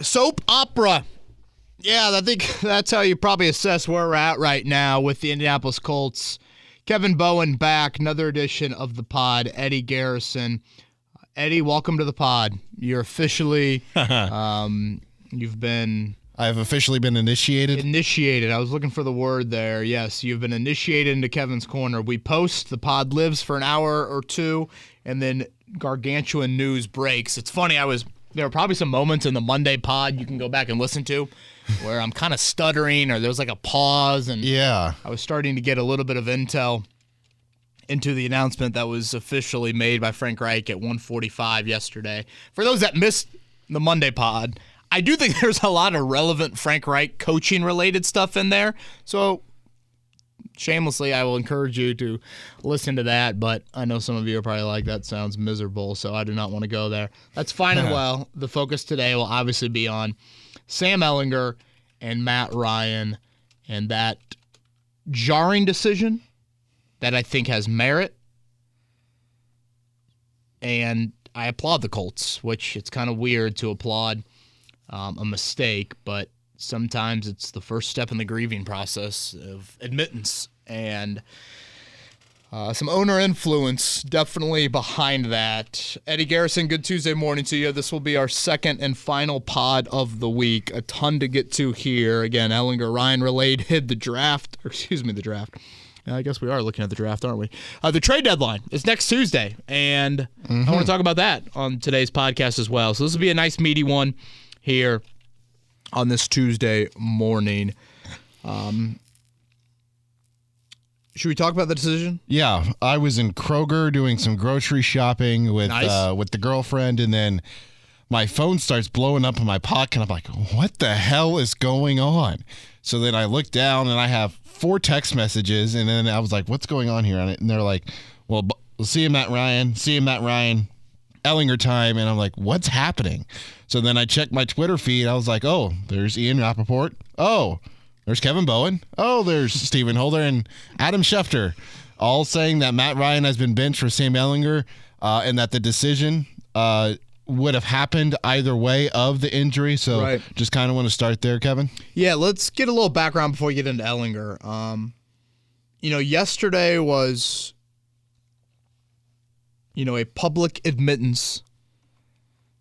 Soap opera. Yeah, I think that's how you probably assess where we're at right now with the Indianapolis Colts. Kevin Bowen back, another edition of the pod. Eddie Garrison. Eddie, welcome to the pod. You're officially, you've been... I've officially been initiated. Initiated. I was looking for the word there. Yes, you've been initiated into Kevin's Corner. We post, the pod lives for an hour or two, and then gargantuan news breaks. It's funny, there were probably some moments in the Monday pod you can go back and listen to where I'm kind of stuttering or there was like a pause, and yeah, I was starting to get a little bit of intel into the announcement that was officially made by Frank Reich at 1:45 yesterday. For those that missed the Monday pod, I do think there's a lot of relevant Frank Reich coaching-related stuff in there. So, shamelessly, I will encourage you to listen to that. But I know some of you are probably like, that sounds miserable, so I do not want to go there. That's fine and well. The focus today will obviously be on Sam Ehlinger and Matt Ryan and that jarring decision that I think has merit. And I applaud the Colts, which it's kind of weird to applaud a mistake, but sometimes it's the first step in the grieving process of admittance, and some owner influence definitely behind that. Eddie Garrison, good Tuesday morning to you. This will be our second and final pod of the week. A ton to get to here. Again, Ehlinger Ryan related, the draft. I guess we are looking at the draft, aren't we? The trade deadline is next Tuesday, and I want to talk about that on today's podcast as well. So this will be a nice meaty one here on this Tuesday morning. Should we talk about the decision? Yeah, I was in Kroger doing some grocery shopping with the girlfriend, and then my phone starts blowing up in my pocket, and I'm like, what the hell is going on? So then I look down, and I have 4 text messages, and then I was like, what's going on here? And they're like, well, see you, Matt Ryan, Ehlinger time, and I'm like, what's happening? So then I checked my Twitter feed. I was like, oh, there's Ian Rappaport. Oh, there's Kevin Bowen. Oh, there's Stephen Holder and Adam Schefter, all saying that Matt Ryan has been benched for Sam Ehlinger, and that the decision would have happened either way of the injury. So Just kind of want to start there, Kevin. Yeah, let's get a little background before we get into Ehlinger. Yesterday was, a public admittance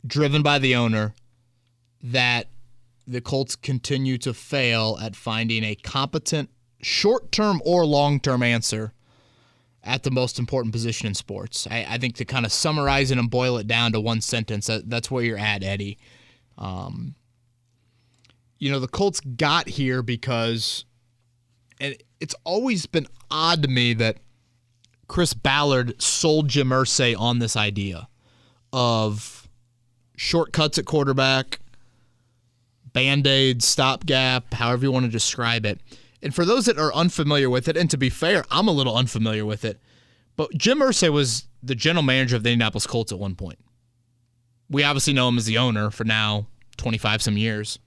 driven by the owner that the Colts continue to fail at finding a competent short-term or long-term answer at the most important position in sports. I think to kind of summarize it and boil it down to one sentence, that's where you're at, Eddie. The Colts got here because, and it's always been odd to me that Chris Ballard sold Jim Irsay on this idea of shortcuts at quarterback, Band-Aid, stopgap, however you want to describe it. And for those that are unfamiliar with it, and to be fair, I'm a little unfamiliar with it, but Jim Irsay was the general manager of the Indianapolis Colts at one point. We obviously know him as the owner for now 25-some years.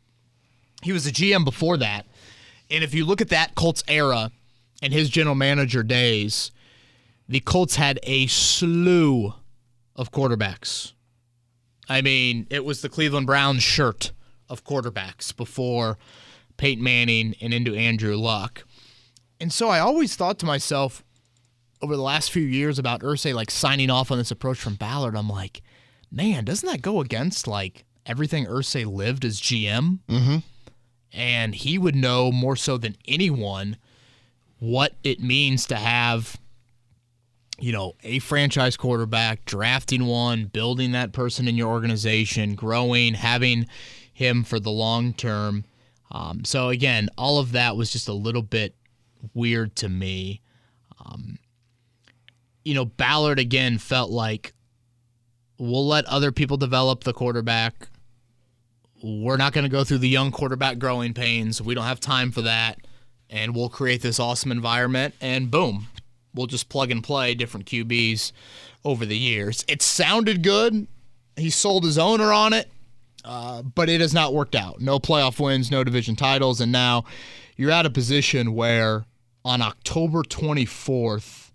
He was the GM before that. And if you look at that Colts era and his general manager days, the Colts had a slew of quarterbacks. I mean, it was the Cleveland Browns shirt of quarterbacks before Peyton Manning and into Andrew Luck. And so I always thought to myself over the last few years about Irsay signing off on this approach from Ballard. I'm like, man, doesn't that go against everything Irsay lived as GM? Mm-hmm. And he would know more so than anyone what it means to have a franchise quarterback, drafting one, building that person in your organization, growing, having him for the long term. So again, all of that was just a little bit weird to me. Ballard again felt like, we'll let other people develop the quarterback. We're not going to go through the young quarterback growing pains. We don't have time for that. And we'll create this awesome environment, and boom, we'll just plug and play different QBs over the years. It sounded good. He sold his owner on it, but it has not worked out. No playoff wins, no division titles, and now you're at a position where on October 24th,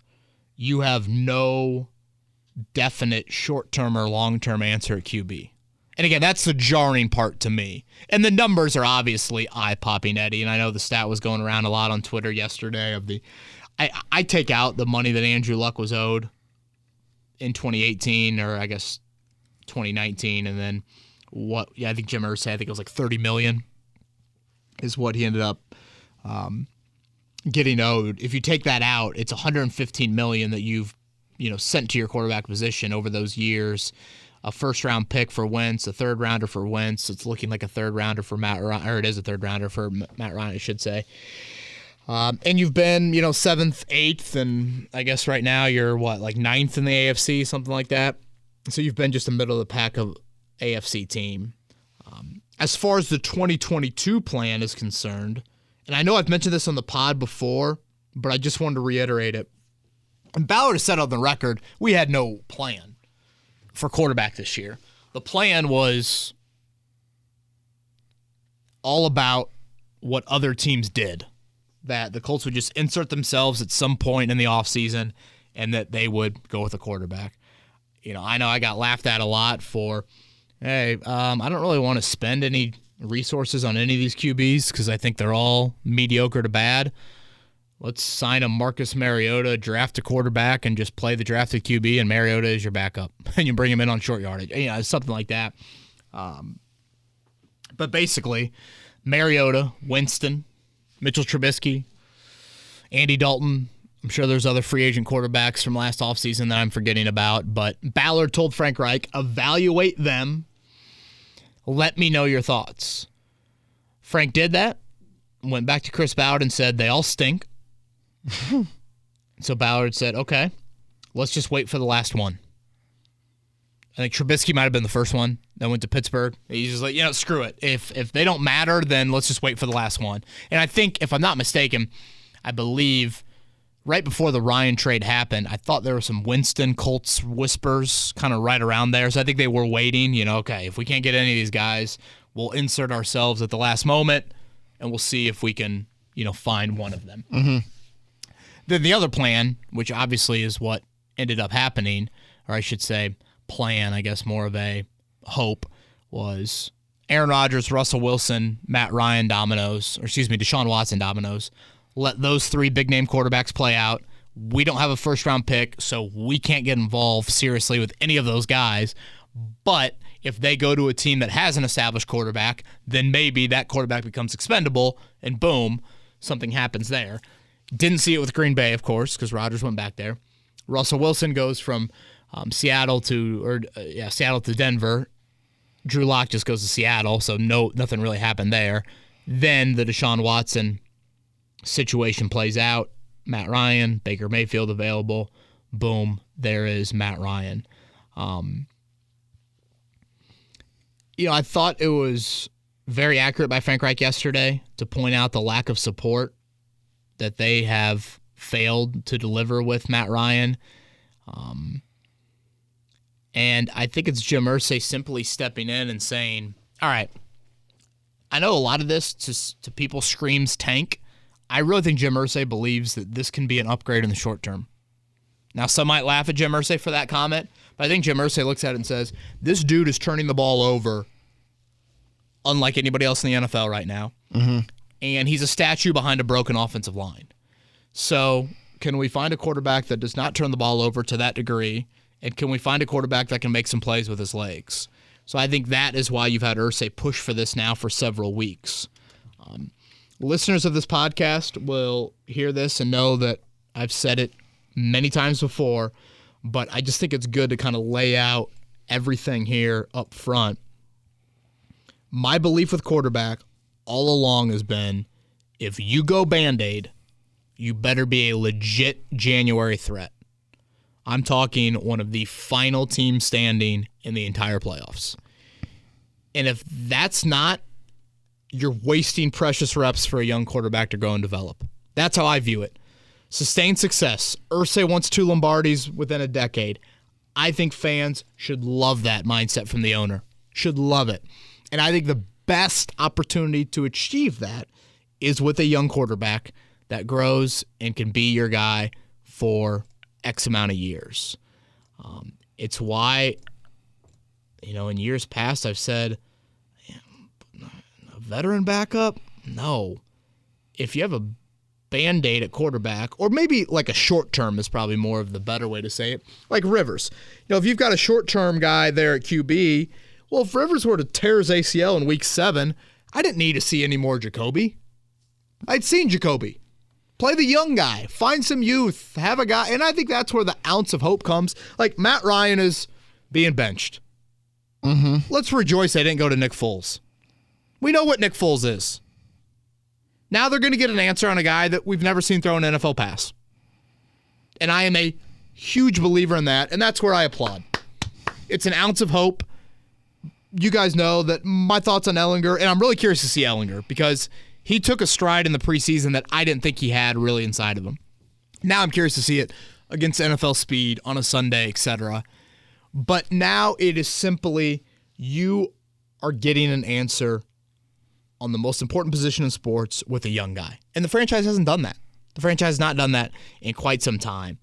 you have no definite short-term or long-term answer at QB. And again, that's the jarring part to me. And the numbers are obviously eye-popping, Eddie. And I know the stat was going around a lot on Twitter yesterday of the I take out the money that Andrew Luck was owed in 2018, or I guess 2019, and then I think Jim Irsay, I think it was like $30 million is what he ended up getting owed. If you take that out, it's $115 million that you've sent to your quarterback position over those years. A first-round pick for Wentz, a third-rounder for Wentz. It's looking like a third-rounder for Matt Ryan, or it is a third-rounder for Matt Ryan, I should say. And you've been, 7th, 8th, and I guess right now you're, like 9th in the AFC, something like that. So you've been just a middle-of-the-pack of AFC team. As far as the 2022 plan is concerned, and I know I've mentioned this on the pod before, but I just wanted to reiterate it. And Ballard has said on the record, we had no plan for quarterback this year. The plan was all about what other teams did. That the Colts would just insert themselves at some point in the offseason and that they would go with a quarterback. I know I got laughed at a lot for, hey, I don't really want to spend any resources on any of these QBs because I think they're all mediocre to bad. Let's sign a Marcus Mariota, draft a quarterback, and just play the drafted QB, and Mariota is your backup. And you bring him in on short yardage. Something like that. But basically, Mariota, Winston, Mitchell Trubisky, Andy Dalton. I'm sure there's other free agent quarterbacks from last offseason that I'm forgetting about. But Ballard told Frank Reich, evaluate them. Let me know your thoughts. Frank did that. Went back to Chris Ballard and said, they all stink. So Ballard said, okay, let's just wait for the last one. I think Trubisky might have been the first one that went to Pittsburgh. He's just like, screw it. If they don't matter, then let's just wait for the last one. And I think, if I'm not mistaken, I believe right before the Ryan trade happened, I thought there were some Winston Colts whispers kind of right around there. So I think they were waiting, okay, if we can't get any of these guys, we'll insert ourselves at the last moment and we'll see if we can, find one of them. Mm-hmm. Then the other plan, which obviously is what ended up happening, or I should say plan, I guess more of a hope, was Aaron Rodgers, Russell Wilson, Matt Ryan dominoes, Deshaun Watson dominoes. Let those three big-name quarterbacks play out. We don't have a first-round pick, so we can't get involved seriously with any of those guys. But if they go to a team that has an established quarterback, then maybe that quarterback becomes expendable, and boom, something happens there. Didn't see it with Green Bay, of course, because Rodgers went back there. Russell Wilson goes from Seattle to Denver. Drew Lock just goes to Seattle, so nothing really happened there. Then the Deshaun Watson situation plays out. Matt Ryan, Baker Mayfield available. Boom, there is Matt Ryan. I thought it was very accurate by Frank Reich yesterday to point out the lack of support that they have failed to deliver with Matt Ryan. And I think it's Jim Irsay simply stepping in and saying, all right, I know a lot of this to people screams tank. I really think Jim Irsay believes that this can be an upgrade in the short term. Now, some might laugh at Jim Irsay for that comment, but I think Jim Irsay looks at it and says, this dude is turning the ball over unlike anybody else in the NFL right now. Mm-hmm. And he's a statue behind a broken offensive line. So can we find a quarterback that does not turn the ball over to that degree? And can we find a quarterback that can make some plays with his legs? So I think that is why you've had Irsay push for this now for several weeks. Listeners of this podcast will hear this and know that I've said it many times before, but I just think it's good to kind of lay out everything here up front. My belief with quarterback all along has been, if you go Band-Aid, you better be a legit January threat. I'm talking one of the final teams standing in the entire playoffs. And if that's not, you're wasting precious reps for a young quarterback to grow and develop. That's how I view it. Sustained success. Irsay wants 2 Lombardis within a decade. I think fans should love that mindset from the owner. Should love it. And I think the best opportunity to achieve that is with a young quarterback that grows and can be your guy for X amount of years. It's why in years past, I've said, a veteran backup? No. If you have a Band-Aid at quarterback, or maybe like a short-term is probably more of the better way to say it, like Rivers. If you've got a short-term guy there at QB, well, if Rivers were to tear his ACL in week 7, I didn't need to see any more Jacoby. I'd seen Jacoby. Play the young guy. Find some youth. Have a guy. And I think that's where the ounce of hope comes. Like, Matt Ryan is being benched. Mm-hmm. Let's rejoice they didn't go to Nick Foles. We know what Nick Foles is. Now they're going to get an answer on a guy that we've never seen throw an NFL pass. And I am a huge believer in that, and that's where I applaud. It's an ounce of hope. You guys know that my thoughts on Ehlinger, and I'm really curious to see Ehlinger because he took a stride in the preseason that I didn't think he had really inside of him. Now I'm curious to see it against NFL speed on a Sunday, etc. But now it is simply you are getting an answer on the most important position in sports with a young guy. And the franchise hasn't done that. The franchise has not done that in quite some time.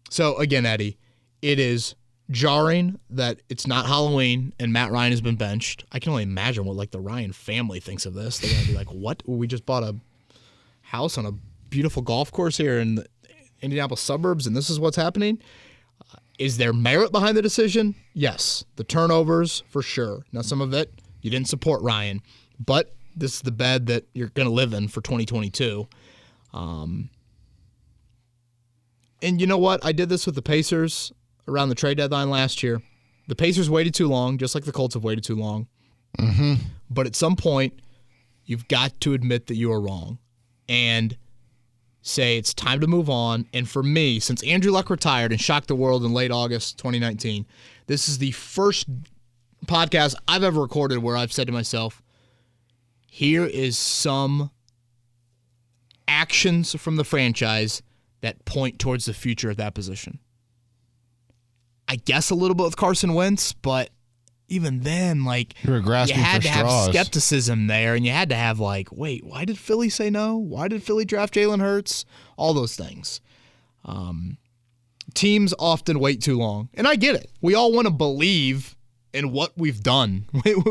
So again, Eddie, it is jarring that it's not Halloween and Matt Ryan has been benched. I can only imagine what like the Ryan family thinks of this. They're going to be like, what? We just bought a house on a beautiful golf course here in the Indianapolis suburbs, and this is what's happening? Is there merit behind the decision? Yes. The turnovers, for sure. Now, some of it, you didn't support Ryan, but this is the bed that you're going to live in for 2022. And you know what? I did this with the Pacers around the trade deadline last year. The Pacers waited too long, just like the Colts have waited too long. Mm-hmm. But at some point, you've got to admit that you are wrong and say it's time to move on. And for me, since Andrew Luck retired and shocked the world in late August 2019, this is the first podcast I've ever recorded where I've said to myself, here is some actions from the franchise that point towards the future of that position. I guess a little bit with Carson Wentz, but even then, like, you had to have straws. skepticism there, and you had to have, like, wait, why did Philly say no? Why did Philly draft Jalen Hurts? All those things. Teams often wait too long, and I get it. We all want to believe in what we've done.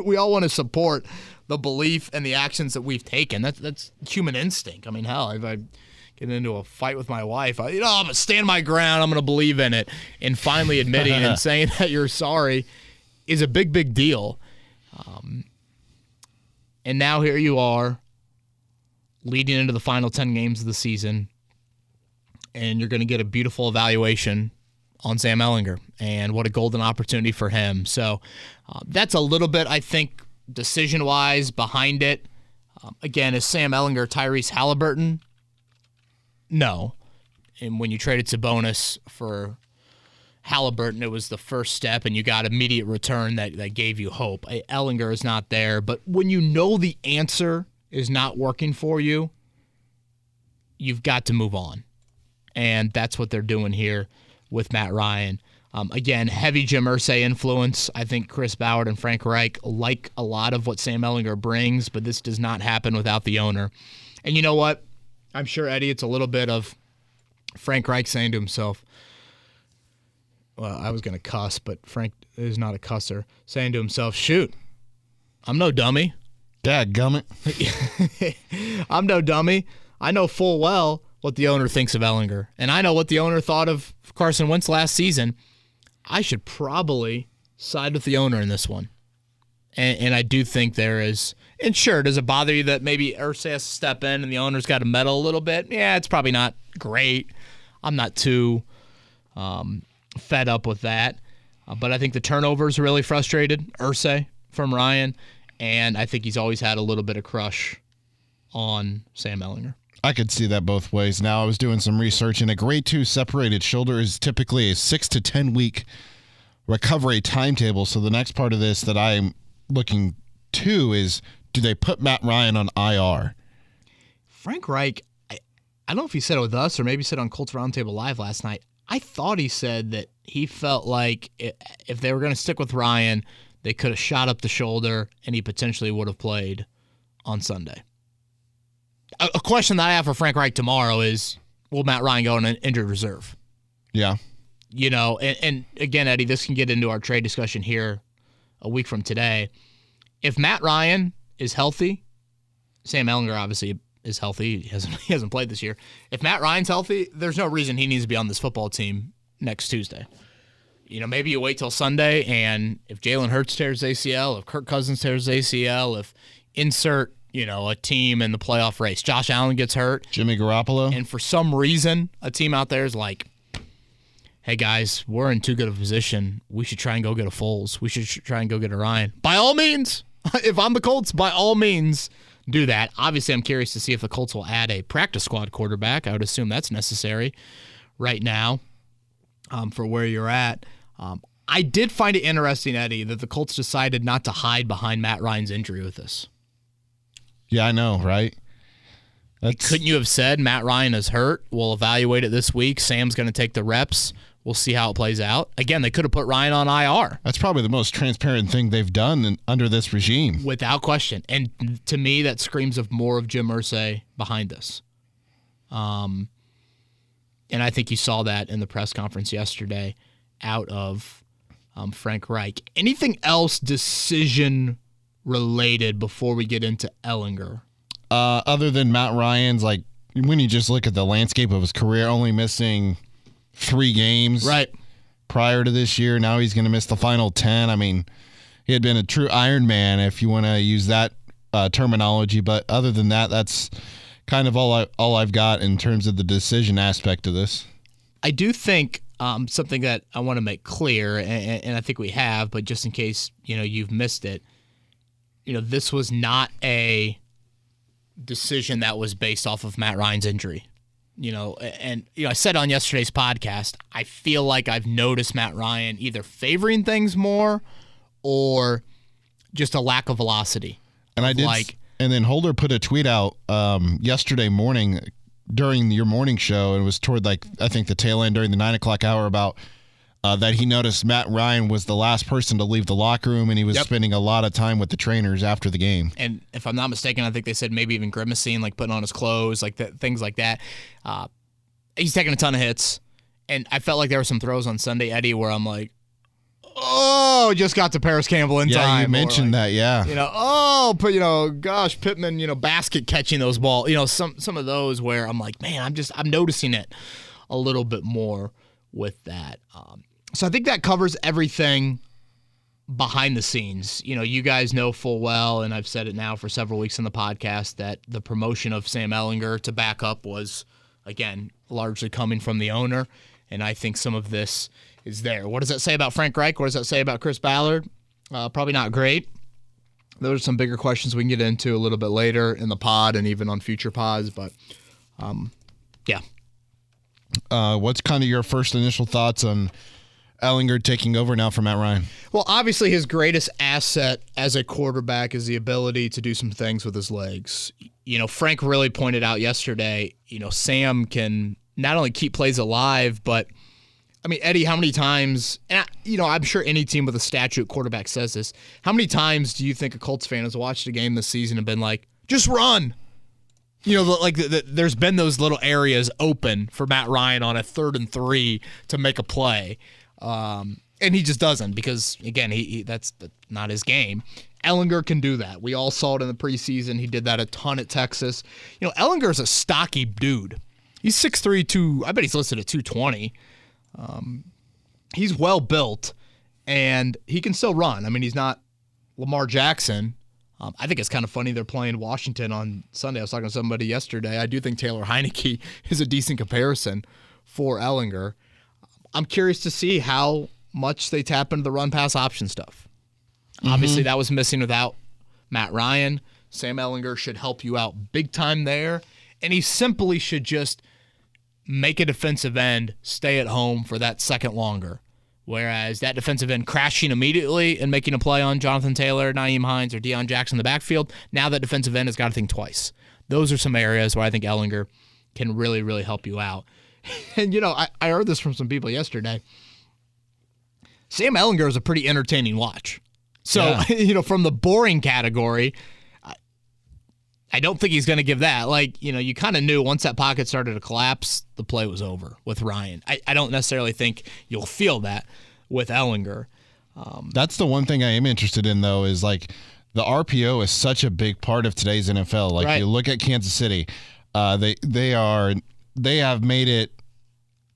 We all want to support the belief and the actions that we've taken. That's human instinct. I mean, hell, if I get into a fight with my wife, I'm going to stand my ground. I'm going to believe in it. And finally admitting and saying that you're sorry is a big, big deal. And now here you are leading into the final 10 games of the season, and you're going to get a beautiful evaluation on Sam Ehlinger, and what a golden opportunity for him. So that's a little bit, I think, decision-wise behind it. Again, is Sam Ehlinger Tyrese Halliburton? No. And when you traded Sabonis for Halliburton, it was the first step, and you got immediate return that gave you hope. Ehlinger is not there, but when you know the answer is not working for you, you've got to move on. And that's what they're doing here with Matt Ryan. Again, heavy Jim Irsay influence. I think Chris Ballard and Frank Reich like a lot of what Sam Ehlinger brings, but this does not happen without the owner. And you know what? I'm sure, Eddie, it's a little bit of Frank Reich saying to himself, well, I was going to cuss, but Frank is not a cusser, saying to himself, shoot, I'm no dummy. Dadgummit. I'm no dummy. I know full well what the owner thinks of Ehlinger, and I know what the owner thought of Carson Wentz last season. I should probably side with the owner in this one. And I do think there is, and sure, does it bother you that maybe Irsay has to step in and the owner's got to meddle a little bit? Yeah, it's probably not great. I'm not too fed up with that. But I think the turnovers really frustrated Irsay from Ryan, and I think he's always had a little bit of crush on Sam Ehlinger. I could see that both ways. Now, I was doing some research, and a grade 2 separated shoulder is typically a 6 to 10 week recovery timetable. So the next part of this that I'm looking to is, do they put Matt Ryan on IR? Frank Reich, I don't know if he said it with us or maybe said on Colts Roundtable Live last night. I thought he said that he felt like if they were going to stick with Ryan, they could have shot up the shoulder and he potentially would have played on Sunday. A question that I have for Frank Reich tomorrow is, will Matt Ryan go on an injured reserve? Yeah. And again, Eddie, this can get into our trade discussion here a week from today. If Matt Ryan is healthy, Sam Ehlinger obviously is healthy. He hasn't played this year. If Matt Ryan's healthy, there's no reason he needs to be on this football team next Tuesday. Maybe you wait till Sunday, and if Jalen Hurts tears ACL, if Kirk Cousins tears ACL, if insert, a team in the playoff race, Josh Allen gets hurt, Jimmy Garoppolo, and for some reason a team out there is like, hey guys, we're in too good a position. We should try and go get a Foles. We should try and go get a Ryan. By all means, if I'm the Colts, by all means, do that. Obviously, I'm curious to see if the Colts will add a practice squad quarterback. I would assume that's necessary right now for where you're at. I did find it interesting, Eddie, that the Colts decided not to hide behind Matt Ryan's injury with this. Yeah, I know, right? Couldn't you have said Matt Ryan is hurt? We'll evaluate it this week. Sam's going to take the reps. We'll see how it plays out. Again, they could have put Ryan on IR. That's probably the most transparent thing they've done under this regime. Without question. And to me, that screams of more of Jim Irsay behind this. And I think you saw that in the press conference yesterday out of Frank Reich. Anything else decision-related before we get into Ehlinger? Other than Matt Ryan's, when you just look at the landscape of his career, only missing 3 games prior to this year. Now he's going to miss the final 10. I mean, he had been a true Iron Man, if you want to use that terminology. But other than that, that's kind of all I've got in terms of the decision aspect of this. I do think something that I want to make clear, and I think we have, but just in case you've missed it, this was not a decision that was based off of Matt Ryan's injury. I said on yesterday's podcast, I feel like I've noticed Matt Ryan either favoring things more or just a lack of velocity. And and then Holder put a tweet out yesterday morning during your morning show, and it was toward I think the tail end during the 9 o'clock hour about that he noticed Matt Ryan was the last person to leave the locker room, and he was spending a lot of time with the trainers after the game. And if I'm not mistaken, I think they said maybe even grimacing, putting on his clothes, things like that. He's taking a ton of hits, and I felt like there were some throws on Sunday, Eddie, where I'm like, oh, just got to Paris Campbell in time. Yeah, you mentioned that, yeah. Gosh, Pittman, basket catching those balls. Some of those where I'm like, man, I'm noticing it a little bit more with that. So I think that covers everything behind the scenes. You guys know full well, and I've said it now for several weeks in the podcast, that the promotion of Sam Ehlinger to backup was, again, largely coming from the owner, and I think some of this is there. What does that say about Frank Reich? What does that say about Chris Ballard? Probably not great. Those are some bigger questions we can get into a little bit later in the pod and even on future pods, but yeah. What's kind of your first initial thoughts on Ehlinger taking over now from Matt Ryan? Well, obviously his greatest asset as a quarterback is the ability to do some things with his legs. Frank really pointed out yesterday, Sam can not only keep plays alive, but I mean, Eddie, how many times, and I'm sure any team with a statute quarterback says this, how many times do you think a Colts fan has watched a game this season and been like, just run? There's been those little areas open for Matt Ryan on a 3rd and 3 to make a play. And he just doesn't because, again, that's not his game. Ehlinger can do that. We all saw it in the preseason. He did that a ton at Texas. Ehlinger's a stocky dude. He's 6'3", I bet he's listed at 220. He's well built, and he can still run. I mean, he's not Lamar Jackson. I think it's kind of funny they're playing Washington on Sunday. I was talking to somebody yesterday. I do think Taylor Heineke is a decent comparison for Ehlinger. I'm curious to see how much they tap into the run-pass option stuff. Mm-hmm. Obviously, that was missing without Matt Ryan. Sam Ehlinger should help you out big time there, and he simply should just make a defensive end stay at home for that second longer. Whereas that defensive end crashing immediately and making a play on Jonathan Taylor, Nyheim Hines, or Deion Jackson in the backfield, now that defensive end has got to think twice. Those are some areas where I think Ehlinger can really, really help you out. And, I heard this from some people yesterday. Sam Ehlinger is a pretty entertaining watch. So, Yeah. From the boring category, I don't think he's going to give that. Like, you kind of knew once that pocket started to collapse, the play was over with Ryan. I don't necessarily think you'll feel that with Ehlinger. That's the one thing I am interested in, though, is like the RPO is such a big part of today's NFL. Like, right. You look at Kansas City, they have made it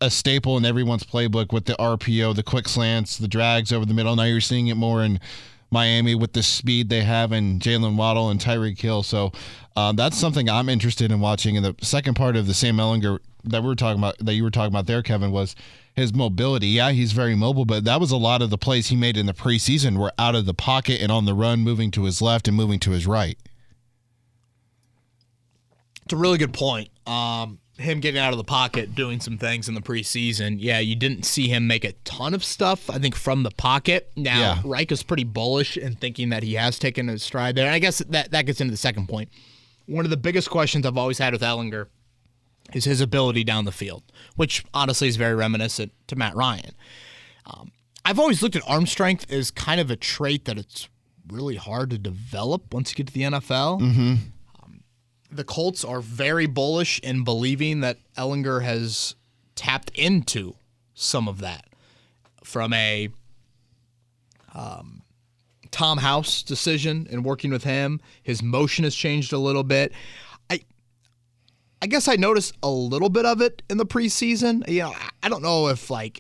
a staple in everyone's playbook with the RPO, the quick slants, the drags over the middle. Now you're seeing it more in Miami with the speed they have in Jalen Waddle and Tyreek Hill. So that's something I'm interested in watching. And the second part of the Sam Ehlinger that you were talking about there, Kevin, was his mobility. Yeah, he's very mobile, but that was a lot of the plays he made in the preseason were out of the pocket and on the run, moving to his left and moving to his right. It's a really good point. Him getting out of the pocket, doing some things in the preseason. Yeah, you didn't see him make a ton of stuff, I think, from the pocket. Now, Reich is pretty bullish in thinking that he has taken a stride there. And I guess that gets into the second point. One of the biggest questions I've always had with Ehlinger is his ability down the field, which honestly is very reminiscent to Matt Ryan. I've always looked at arm strength as kind of a trait that it's really hard to develop once you get to the NFL. Mm-hmm. The Colts are very bullish in believing that Ehlinger has tapped into some of that from a Tom House decision and working with him. His motion has changed a little bit. I guess I noticed a little bit of it in the preseason. I don't know if I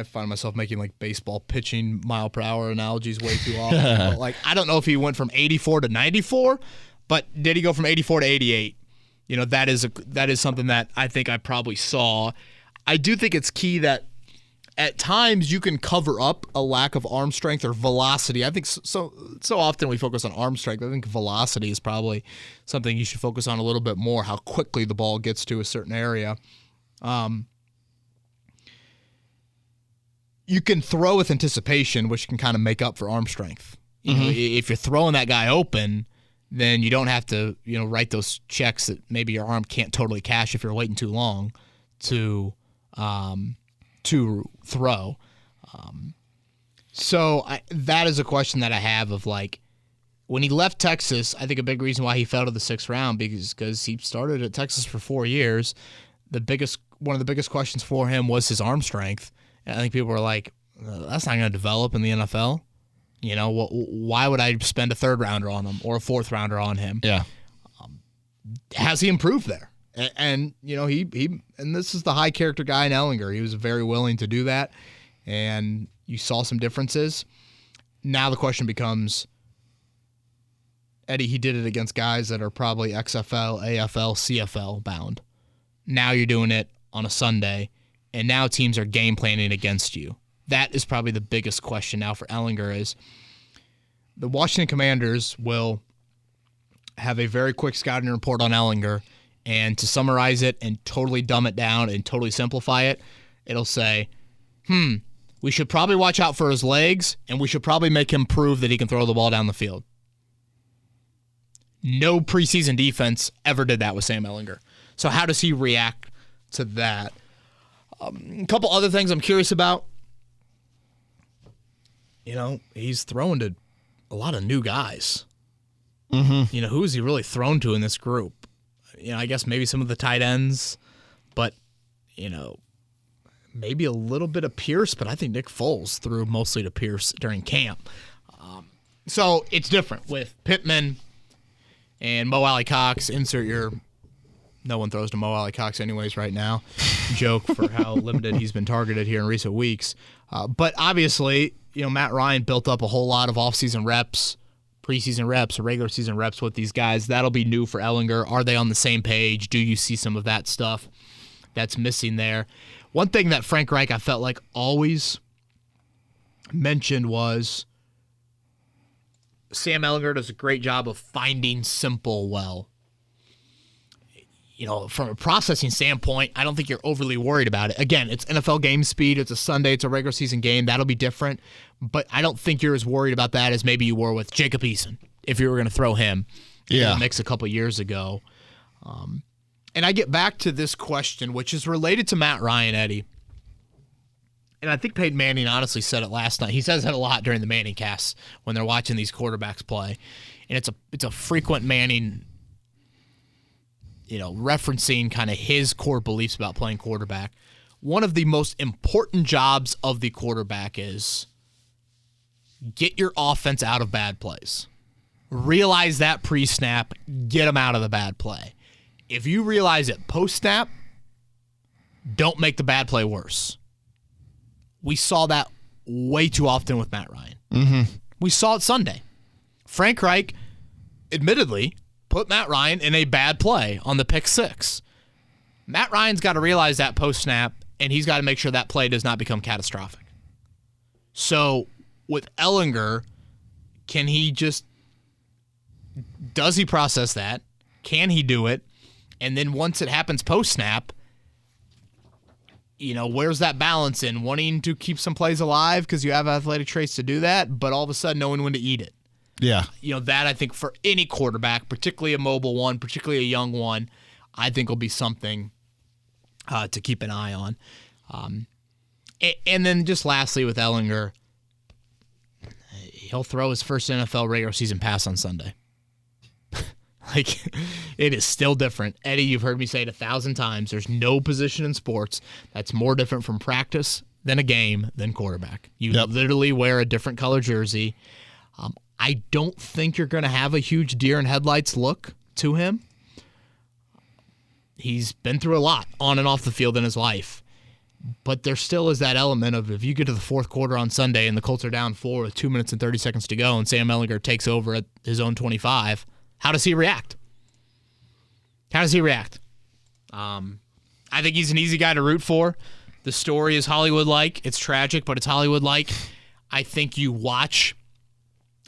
find myself making like baseball pitching mile per hour analogies way too often. But I don't know if he went from 84 to 94. But did he go from 84 to 88? That is something that I think I probably saw. I do think it's key that at times you can cover up a lack of arm strength or velocity. I think so often we focus on arm strength. I think velocity is probably something you should focus on a little bit more, how quickly the ball gets to a certain area. You can throw with anticipation, which can kind of make up for arm strength. If you're throwing that guy open, then you don't have to, write those checks that maybe your arm can't totally cash if you're waiting too long to throw. That is a question that I have of when he left Texas, I think a big reason why he fell to the 6th round because he started at Texas for 4 years. One of the biggest questions for him was his arm strength. And I think people were like, that's not going to develop in the NFL. Why would I spend a 3rd rounder on him or a 4th rounder on him? Yeah. Has he improved there? And he and this is the high character guy in Ehlinger. He was very willing to do that, and you saw some differences. Now the question becomes, Eddie, he did it against guys that are probably XFL, AFL, CFL bound. Now you're doing it on a Sunday, and now teams are game planning against you. That is probably the biggest question now for Ehlinger is the Washington Commanders will have a very quick scouting report on Ehlinger, and to summarize it and totally dumb it down and totally simplify it, it'll say, we should probably watch out for his legs, and we should probably make him prove that he can throw the ball down the field. No preseason defense ever did that with Sam Ehlinger. So how does he react to that? A couple other things I'm curious about. He's thrown to a lot of new guys. Mm-hmm. Who is he really thrown to in this group? I guess maybe some of the tight ends, but, maybe a little bit of Pierce, but I think Nick Foles threw mostly to Pierce during camp. So it's different with Pittman and Mo Alley Cox. No one throws to Mo Alley Cox anyways right now. Joke for how limited he's been targeted here in recent weeks. But obviously, Matt Ryan built up a whole lot of offseason reps, preseason reps, regular season reps with these guys. That'll be new for Ehlinger. Are they on the same page? Do you see some of that stuff that's missing there? One thing that Frank Reich, I felt like always mentioned was Sam Ehlinger does a great job of finding simple well. From a processing standpoint, I don't think you're overly worried about it. Again, it's NFL game speed. It's a Sunday. It's a regular season game. That'll be different. But I don't think you're as worried about that as maybe you were with Jacob Eason, if you were going to throw him in the mix a couple years ago. And I get back to this question, which is related to Matt Ryan, Eddie. and I think Peyton Manning honestly said it last night. He says it a lot during the Manning casts when they're watching these quarterbacks play. And it's a frequent Manning, referencing kind of his core beliefs about playing quarterback. One of the most important jobs of the quarterback is get your offense out of bad plays. Realize that pre-snap, get them out of the bad play. If you realize it post-snap, don't make the bad play worse. We saw that way too often with Matt Ryan. Mm-hmm. We saw it Sunday. Frank Reich, admittedly, put Matt Ryan in a bad play on the pick six. Matt Ryan's got to realize that post-snap, and he's got to make sure that play does not become catastrophic. So with Ehlinger, does he process that? Can he do it? And then once it happens post-snap, where's that balance in wanting to keep some plays alive because you have athletic traits to do that, but all of a sudden knowing when to eat it? Yeah. That I think for any quarterback, particularly a mobile one, particularly a young one, I think will be something to keep an eye on. And then just lastly with Ehlinger, he'll throw his first NFL regular season pass on Sunday. It is still different. Eddie, you've heard me say it 1,000 times. There's no position in sports that's more different from practice than a game than quarterback. You literally wear a different color jersey. I don't think you're going to have a huge deer in headlights look to him. He's been through a lot on and off the field in his life. But there still is that element of if you get to the fourth quarter on Sunday and the Colts are down 4 with 2 minutes and 30 seconds to go and Sam Ehlinger takes over at his own 25, how does he react? I think he's an easy guy to root for. The story is Hollywood-like. It's tragic, but it's Hollywood-like. I think you watch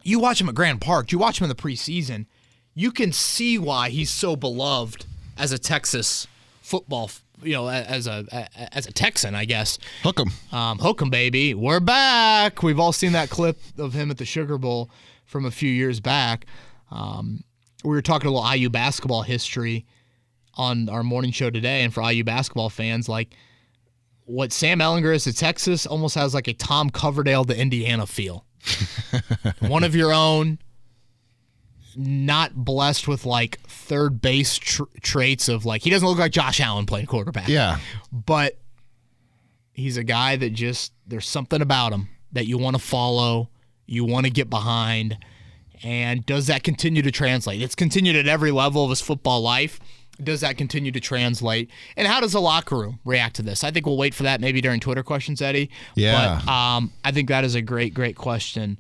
him at Grand Park. You watch him in the preseason. You can see why he's so beloved as a Texas football, as a Texan, I guess. Hook 'em. Hook 'em, baby. We're back. We've all seen that clip of him at the Sugar Bowl from a few years back. We were talking a little IU basketball history on our morning show today, and for IU basketball fans, what Sam Ehlinger is to Texas almost has like a Tom Coverdale to Indiana feel. One of your own, not blessed with third base traits of he doesn't look like Josh Allen playing quarterback. Yeah. But he's a guy that there's something about him that you want to follow, you want to get behind. And does that continue to translate? It's continued at every level of his football life. Does that continue to translate? And how does the locker room react to this? I think we'll wait for that maybe during Twitter questions, Eddie. Yeah. But I think that is a great, great question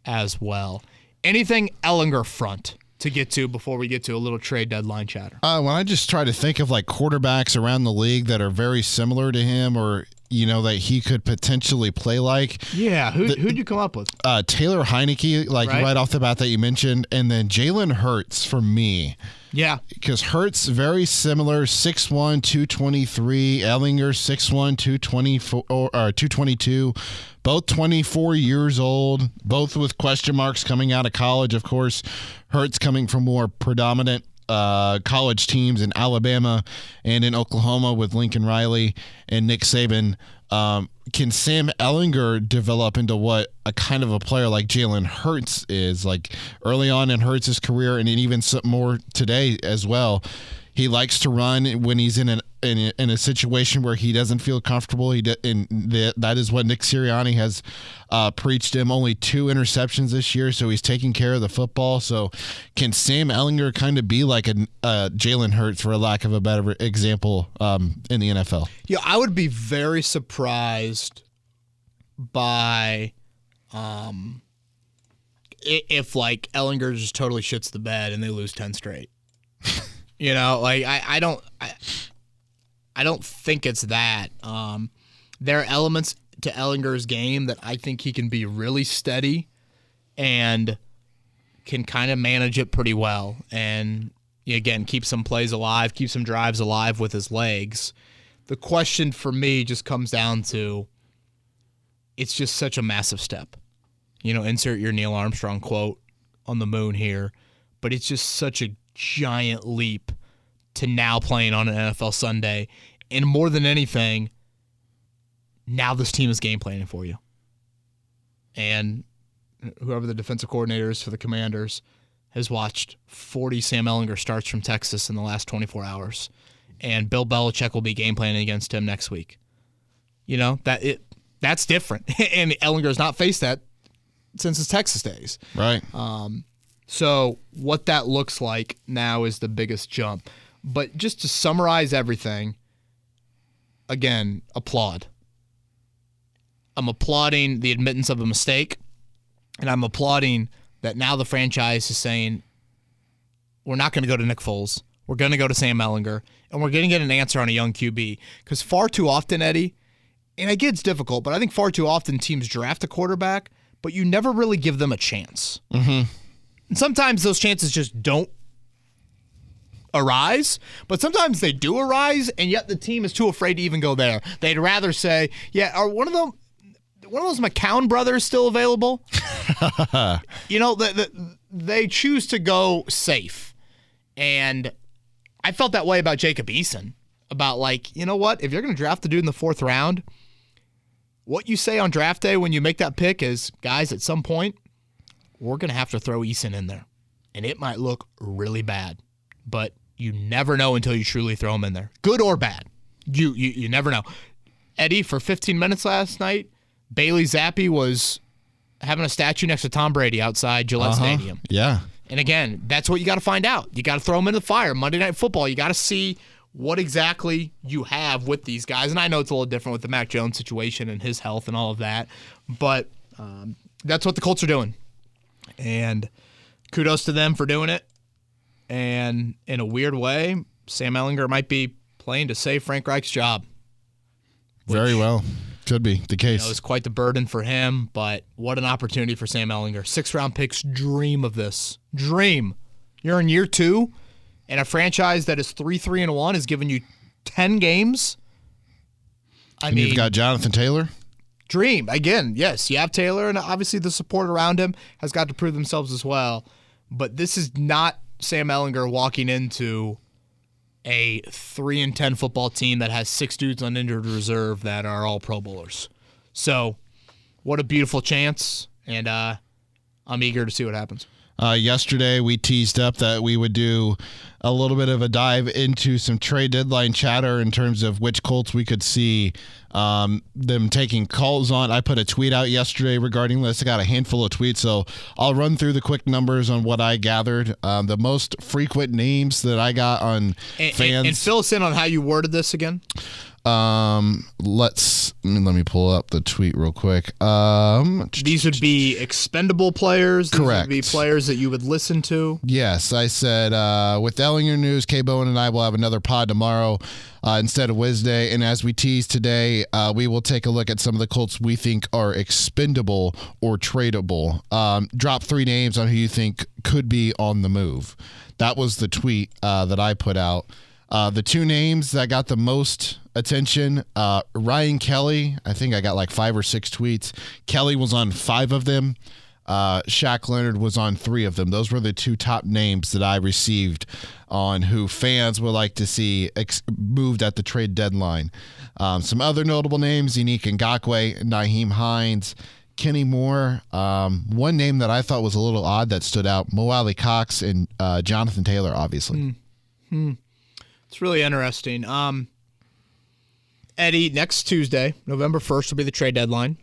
as well. Anything Ehlinger front to get to before we get to a little trade deadline chatter? When I just try to think of quarterbacks around the league that are very similar to him or that he could potentially play like. Yeah, who'd you come up with? Taylor Heineke, right off the bat that you mentioned, and then Jalen Hurts for me. Yeah. Because Hurts, very similar, 6'1", 223. Ehlinger, 6'1", 222. Both 24 years old, both with question marks coming out of college, of course. Hurts coming from more predominant college teams in Alabama and in Oklahoma with Lincoln Riley and Nick Saban. Can Sam Ehlinger develop into what a kind of a player like Jalen Hurts is? Early on in Hurts' career and even some more today as well. He likes to run when he's in a situation where he doesn't feel comfortable. That is what Nick Sirianni has preached him. Only 2 interceptions this year, so he's taking care of the football. So can Sam Ehlinger kind of be like a Jalen Hurts, for a lack of a better example, in the NFL? Yeah, I would be very surprised by if Ehlinger just totally shits the bed and they lose 10 straight. I don't think it's that. There are elements to Ehlinger's game that I think he can be really steady and can kind of manage it pretty well. And again, keep some plays alive, keep some drives alive with his legs. The question for me just comes down to, it's just such a massive step. Insert your Neil Armstrong quote on the moon here, but it's just such a giant leap to now playing on an NFL Sunday. And more than anything, now this team is game planning for you. And whoever the defensive coordinator is for the Commanders has watched 40 Sam Ehlinger starts from Texas in the last 24 hours. And Bill Belichick will be game planning against him next week. You know, that's different. And Ehlinger's not faced that since his Texas days. Right. So what that looks like now is the biggest jump. But just to summarize everything, again, applaud. I'm applauding the admittance of a mistake, and I'm applauding that now the franchise is saying, we're not going to go to Nick Foles. We're going to go to Sam Ehlinger, and we're going to get an answer on a young QB. Because far too often, Eddie, and I get it's difficult, but I think far too often teams draft a quarterback, but you never really give them a chance. Mm-hmm. And sometimes those chances just don't arise, but sometimes they do arise, and yet the team is too afraid to even go there. They'd rather say, yeah, are one of those McCown brothers still available? You know, they choose to go safe. And I felt that way about Jacob Eason, about like, you know what, if you're going to draft the dude in the 4th round, what you say on draft day when you make that pick is, guys, at some point, we're going to have to throw Eason in there. And it might look really bad, but you never know until you truly throw him in there. Good or bad. You never know. Eddie, for 15 minutes last night, Bailey Zappi was having a statue next to Tom Brady outside Gillette Stadium. Yeah. And again, that's what you got to find out. You got to throw them into the fire. Monday Night Football, you got to see what exactly you have with these guys. And I know it's a little different with the Mac Jones situation and his health and all of that, but that's what the Colts are doing. And kudos to them for doing it. And in a weird way, Sam Ehlinger might be playing to save Frank Reich's job. Very well. Could be the case. It was quite the burden for him, but what an opportunity for Sam Ehlinger. 6th-round picks dream of this. Dream. You're in year 2, and a franchise that is 3-3-1 has given you 10 games. I mean, you've got Jonathan Taylor. Dream. Again, yes, you have Taylor, and obviously the support around him has got to prove themselves as well. But this is not Sam Ehlinger walking into a 3-10 football team that has 6 dudes on injured reserve that are all Pro Bowlers. So, what a beautiful chance, and I'm eager to see what happens. Yesterday, we teased up that we would do a little bit of a dive into some trade deadline chatter in terms of which Colts we could see them taking calls on. I put a tweet out yesterday regarding this. I got a handful of tweets, so I'll run through the quick numbers on what I gathered. The most frequent names that I got on fans. And fill us in on how you worded this again. Let me pull up the tweet real quick. These would be expendable players. Correct. These would be players that you would listen to. Yes, I said with Ehlinger news, K. Bowen and I will have another pod tomorrow instead of Wednesday. And as we tease today, we will take a look at some of the Colts we think are expendable or tradable. Drop 3 names on who you think could be on the move. That was the tweet that I put out. The 2 names that got the most attention, Ryan Kelly, I think I got like 5 or 6 tweets. Kelly was on 5 of them. Shaq Leonard was on 3 of them. Those were the 2 top names that I received on who fans would like to see moved at the trade deadline. Some other notable names, Yannick Ngakoue, Nyheim Hines, Kenny Moore. One name that I thought was a little odd that stood out, Mo Alley Cox and Jonathan Taylor, obviously. It's really interesting. Eddie, next Tuesday, November 1st, will be the trade deadline.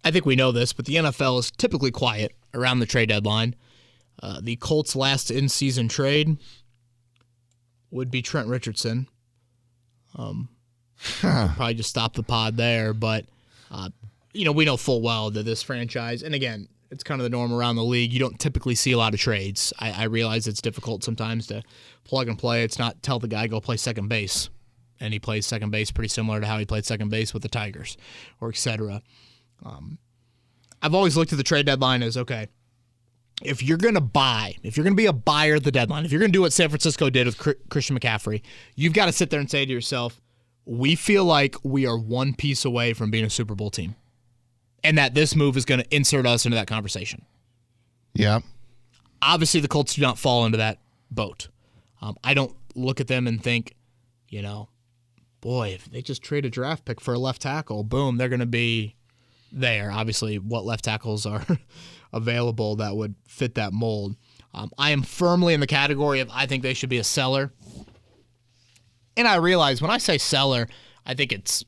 I think we know this, but the NFL is typically quiet around the trade deadline. The Colts' last in-season trade would be Trent Richardson. Probably just stop the pod there, but we know full well that this franchise, and again, it's kind of the norm around the league. You don't typically see a lot of trades. I realize it's difficult sometimes to plug and play. It's not tell the guy go play second base, and he plays second base pretty similar to how he played second base with the Tigers, or et cetera. I've always looked at the trade deadline as, okay, if you're going to buy, if you're going to be a buyer at the deadline, if you're going to do what San Francisco did with Christian McCaffrey, you've got to sit there and say to yourself, we feel like we are one piece away from being a Super Bowl team, and that this move is going to insert us into that conversation. Yeah. Obviously, the Colts do not fall into that boat. I don't look at them and think, boy, if they just trade a draft pick for a left tackle, boom, they're going to be there. Obviously, what left tackles are available that would fit that mold. I am firmly in the category of I think they should be a seller. And I realize when I say seller, I think it's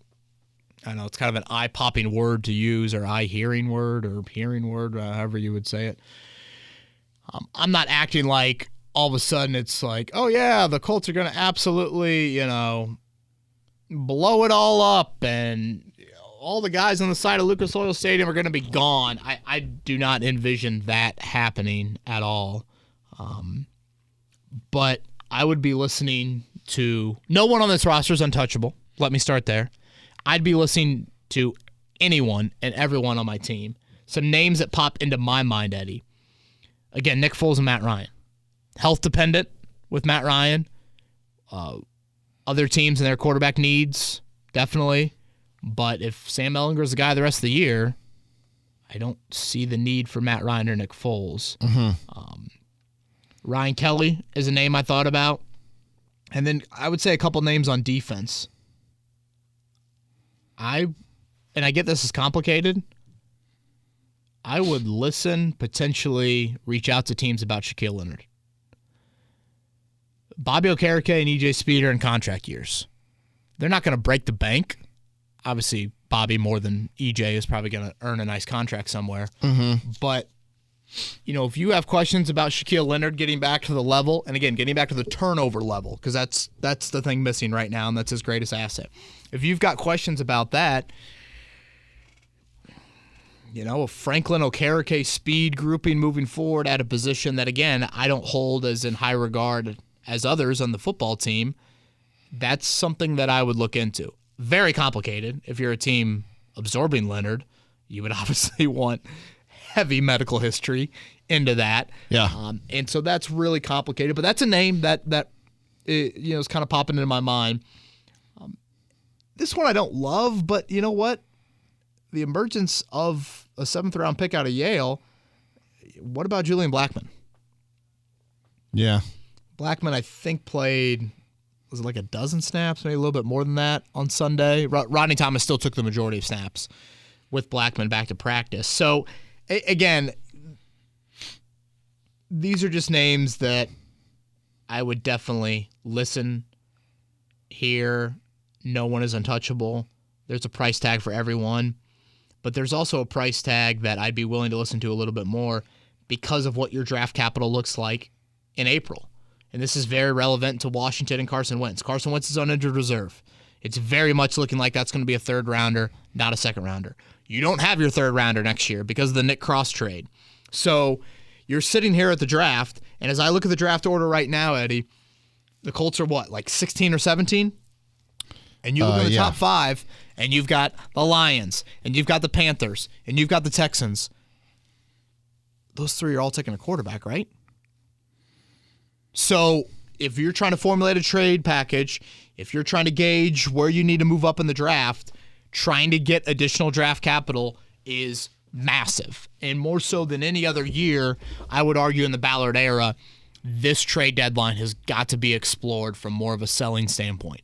kind of an eye-popping word to use, or eye-hearing word, or hearing word, however you would say it. I'm not acting like all of a sudden it's like, oh yeah, the Colts are going to absolutely, blow it all up and all the guys on the side of Lucas Oil Stadium are going to be gone. I do not envision that happening at all. But I would be listening to no one on this roster is untouchable. Let me start there. I'd be listening to anyone and everyone on my team. Some names that pop into my mind, Eddie. Again, Nick Foles and Matt Ryan. Health dependent with Matt Ryan. Other teams and their quarterback needs, definitely. But if Sam Ehlinger is the guy the rest of the year, I don't see the need for Matt Ryan or Nick Foles. Mm-hmm. Ryan Kelly is a name I thought about. And then I would say a couple names on defense. I get this is complicated. I would listen, potentially reach out to teams about Shaquille Leonard. Bobby Okereke and EJ Speed are in contract years. They're not going to break the bank. Obviously, Bobby more than EJ is probably going to earn a nice contract somewhere. Mm-hmm. But, if you have questions about Shaquille Leonard getting back to the level, and again, getting back to the turnover level, because that's the thing missing right now, and that's his greatest asset. If you've got questions about that, a Franklin Okereke Speed grouping moving forward at a position that, again, I don't hold as in high regard as others on the football team, that's something that I would look into. Very complicated. If you're a team absorbing Leonard, you would obviously want heavy medical history into that. Yeah. And so that's really complicated. But that's a name that is kind of popping into my mind. This one I don't love, but you know what? The emergence of a 7th-round pick out of Yale, what about Julian Blackmon? Yeah. Blackmon, I think, played, was it like a dozen snaps, maybe a little bit more than that on Sunday. Rodney Thomas still took the majority of snaps with Blackmon back to practice. So, again, these are just names that I would definitely listen, hear. No one is untouchable. There's a price tag for everyone. But there's also a price tag that I'd be willing to listen to a little bit more because of what your draft capital looks like in April. And this is very relevant to Washington and Carson Wentz. Carson Wentz is on injured reserve. It's very much looking like that's going to be a 3rd rounder, not a 2nd rounder. You don't have your 3rd rounder next year because of the Nick Cross trade. So you're sitting here at the draft, and as I look at the draft order right now, Eddie, the Colts are what, like 16 or 17? And you look at the top 5, and you've got the Lions, and you've got the Panthers, and you've got the Texans. Those 3 are all taking a quarterback, right? So if you're trying to formulate a trade package, if you're trying to gauge where you need to move up in the draft, trying to get additional draft capital is massive. And more so than any other year, I would argue in the Ballard era, this trade deadline has got to be explored from more of a selling standpoint.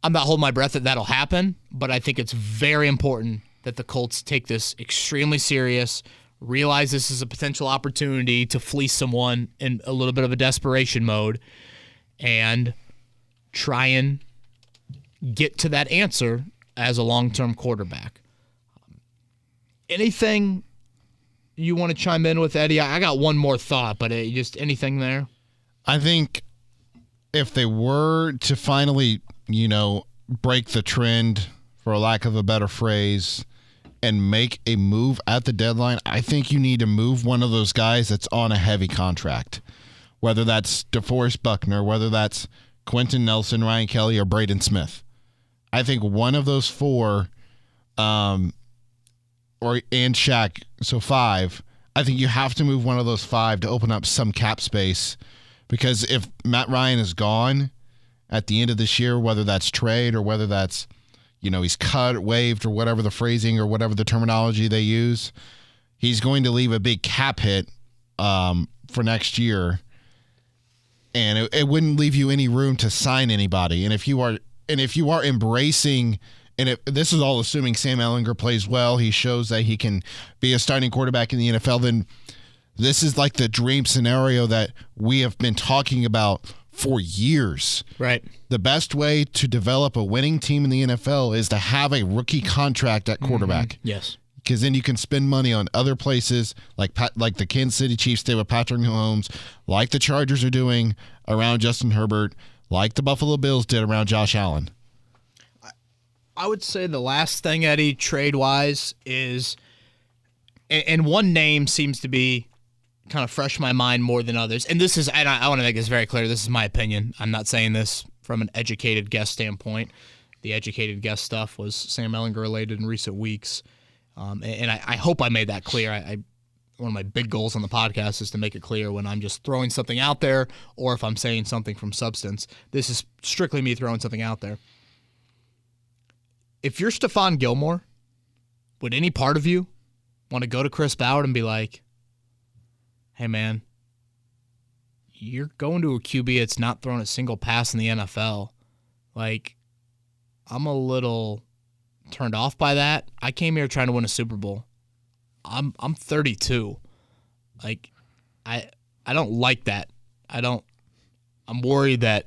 I'm not holding my breath that that'll happen, but I think it's very important that the Colts take this extremely serious, realize this is a potential opportunity to fleece someone in a little bit of a desperation mode, and try and get to that answer as a long-term quarterback. Anything you want to chime in with, Eddie? I got one more thought, but just anything there? I think if they were to finally, break the trend, for lack of a better phrase, and make a move at the deadline, I think you need to move one of those guys that's on a heavy contract, whether that's DeForest Buckner, whether that's Quentin Nelson, Ryan Kelly, or Braden Smith. I think one of those 4, and Shaq, so 5, I think you have to move one of those 5 to open up some cap space, because if Matt Ryan is gone at the end of this year, whether that's trade or whether that's he's cut, waived, or whatever the phrasing or whatever the terminology they use, he's going to leave a big cap hit for next year. and it wouldn't leave you any room to sign anybody. And if you are embracing, and this is all assuming Sam Ehlinger plays well, he shows that he can be a starting quarterback in the NFL, then this is like the dream scenario that we have been talking about for years. Right. The best way to develop a winning team in the NFL is to have a rookie contract at quarterback. Mm-hmm. Yes. Because then you can spend money on other places, like the Kansas City Chiefs did with Patrick Mahomes, like the Chargers are doing around Justin Herbert, like the Buffalo Bills did around Josh Allen. I would say the last thing, Eddie, trade-wise is, and one name seems to be kind of fresh in my mind more than others, and this is, and I want to make this very clear, this is my opinion. I'm not saying this from an educated guess standpoint. The educated guess stuff was Sam Ehlinger related in recent weeks, and I hope I made that clear. One of my big goals on the podcast is to make it clear when I'm just throwing something out there or if I'm saying something from substance. This is strictly me throwing something out there. If you're Stephon Gilmore, would any part of you want to go to Chris Ballard and be like, hey, man, you're going to a QB that's not throwing a single pass in the NFL. Like, I'm a little turned off by that. I came here trying to win a Super Bowl. I'm 32. Like, I don't like that. I'm worried that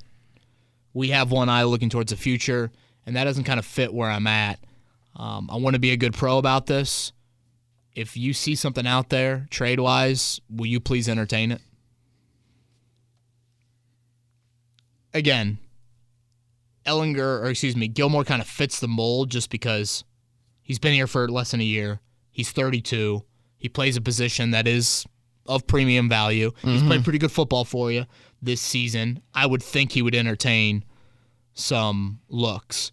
we have one eye looking towards the future, and that doesn't kind of fit where I'm at. I want to be a good pro about this. If you see something out there trade-wise, will you please entertain it? Again, Gilmore kind of fits the mold just because he's been here for less than a year. He's 32. He plays a position that is of premium value. Mm-hmm. He's played pretty good football for you this season. I would think he would entertain some looks.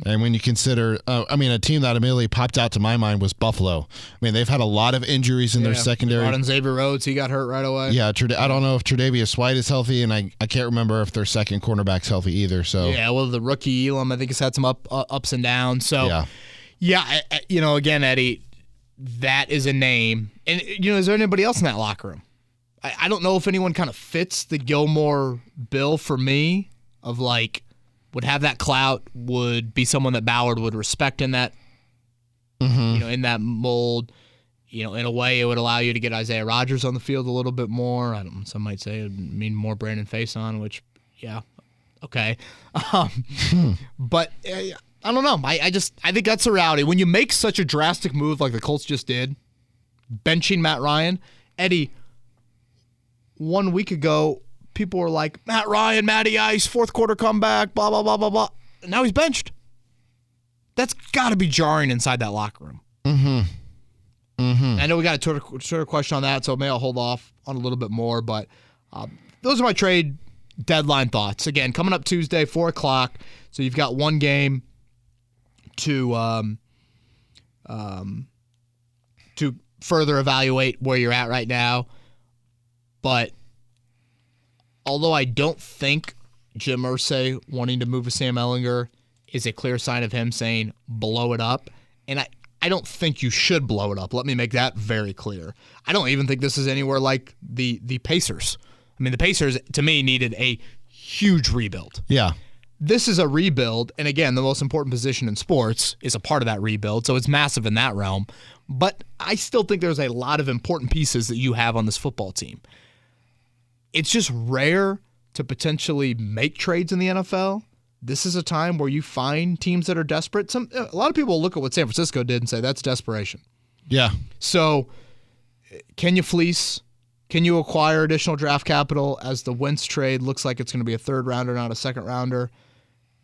And when you consider, a team that immediately popped out to my mind was Buffalo. I mean, they've had a lot of injuries in their secondary. Brought in Xavier Rhodes, he got hurt right away. Yeah, I don't know if Tre'Davious White is healthy, and I can't remember if their second cornerback's healthy either. So yeah, well, the rookie Elam, I think, has had some ups and downs. So yeah, again, Eddie, that is a name. And is there anybody else in that locker room? I don't know if anyone kind of fits the Gilmore bill for me of like, would have that clout, would be someone that Ballard would respect in that, in that mold. In a way, it would allow you to get Isaiah Rodgers on the field a little bit more. Some might say it would mean more Brandon Faison, which, yeah, okay. But I don't know. I think that's a reality. When you make such a drastic move like the Colts just did, benching Matt Ryan, Eddie, 1 week ago, people were like, Matt Ryan, Matty Ice, fourth quarter comeback, blah, blah, blah, blah, blah. And now he's benched. That's got to be jarring inside that locker room. I know we got a Twitter question on that, so maybe I'll hold off on a little bit more. But those are my trade deadline thoughts. Again, coming up Tuesday, 4 o'clock. So you've got one game to further evaluate where you're at right now. But although I don't think Jim Irsay wanting to move with Sam Ehlinger is a clear sign of him saying blow it up, and I don't think you should blow it up. Let me make that very clear. I don't even think this is anywhere like the Pacers. I mean, the Pacers, to me, needed a huge rebuild. Yeah. This is a rebuild, and again, the most important position in sports is a part of that rebuild, so it's massive in that realm. But I still think there's a lot of important pieces that you have on this football team. It's just rare to potentially make trades in the NFL. This is a time where you find teams that are desperate. A lot of people look at what San Francisco did and say, that's desperation. Yeah. So can you fleece? Can you acquire additional draft capital as the Wentz trade looks like it's going to be a third rounder, not a second rounder?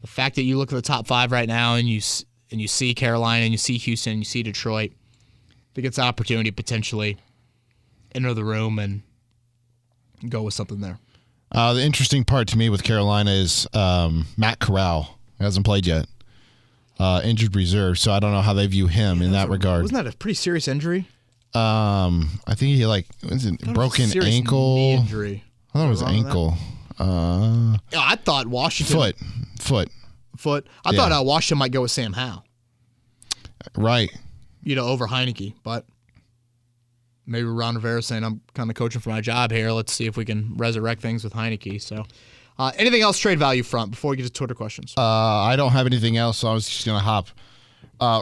The fact that you look at the top 5 right now and you see Carolina and you see Houston and you see Detroit, I think it's an opportunity to potentially enter the room and go with something there. The interesting part to me with Carolina is Matt Corral hasn't played yet. Injured reserve, so I don't know how they view him in that regard. Wasn't that a pretty serious injury? I think he broken ankle. Knee injury. I thought it was ankle. I thought Washington. Foot. I thought Washington might go with Sam Howell. Right. Over Heineke, but maybe Ron Rivera saying, I'm kind of coaching for my job here. Let's see if we can resurrect things with Heineke. So anything else trade value front before we get to Twitter questions? I don't have anything else, so I was just going to hop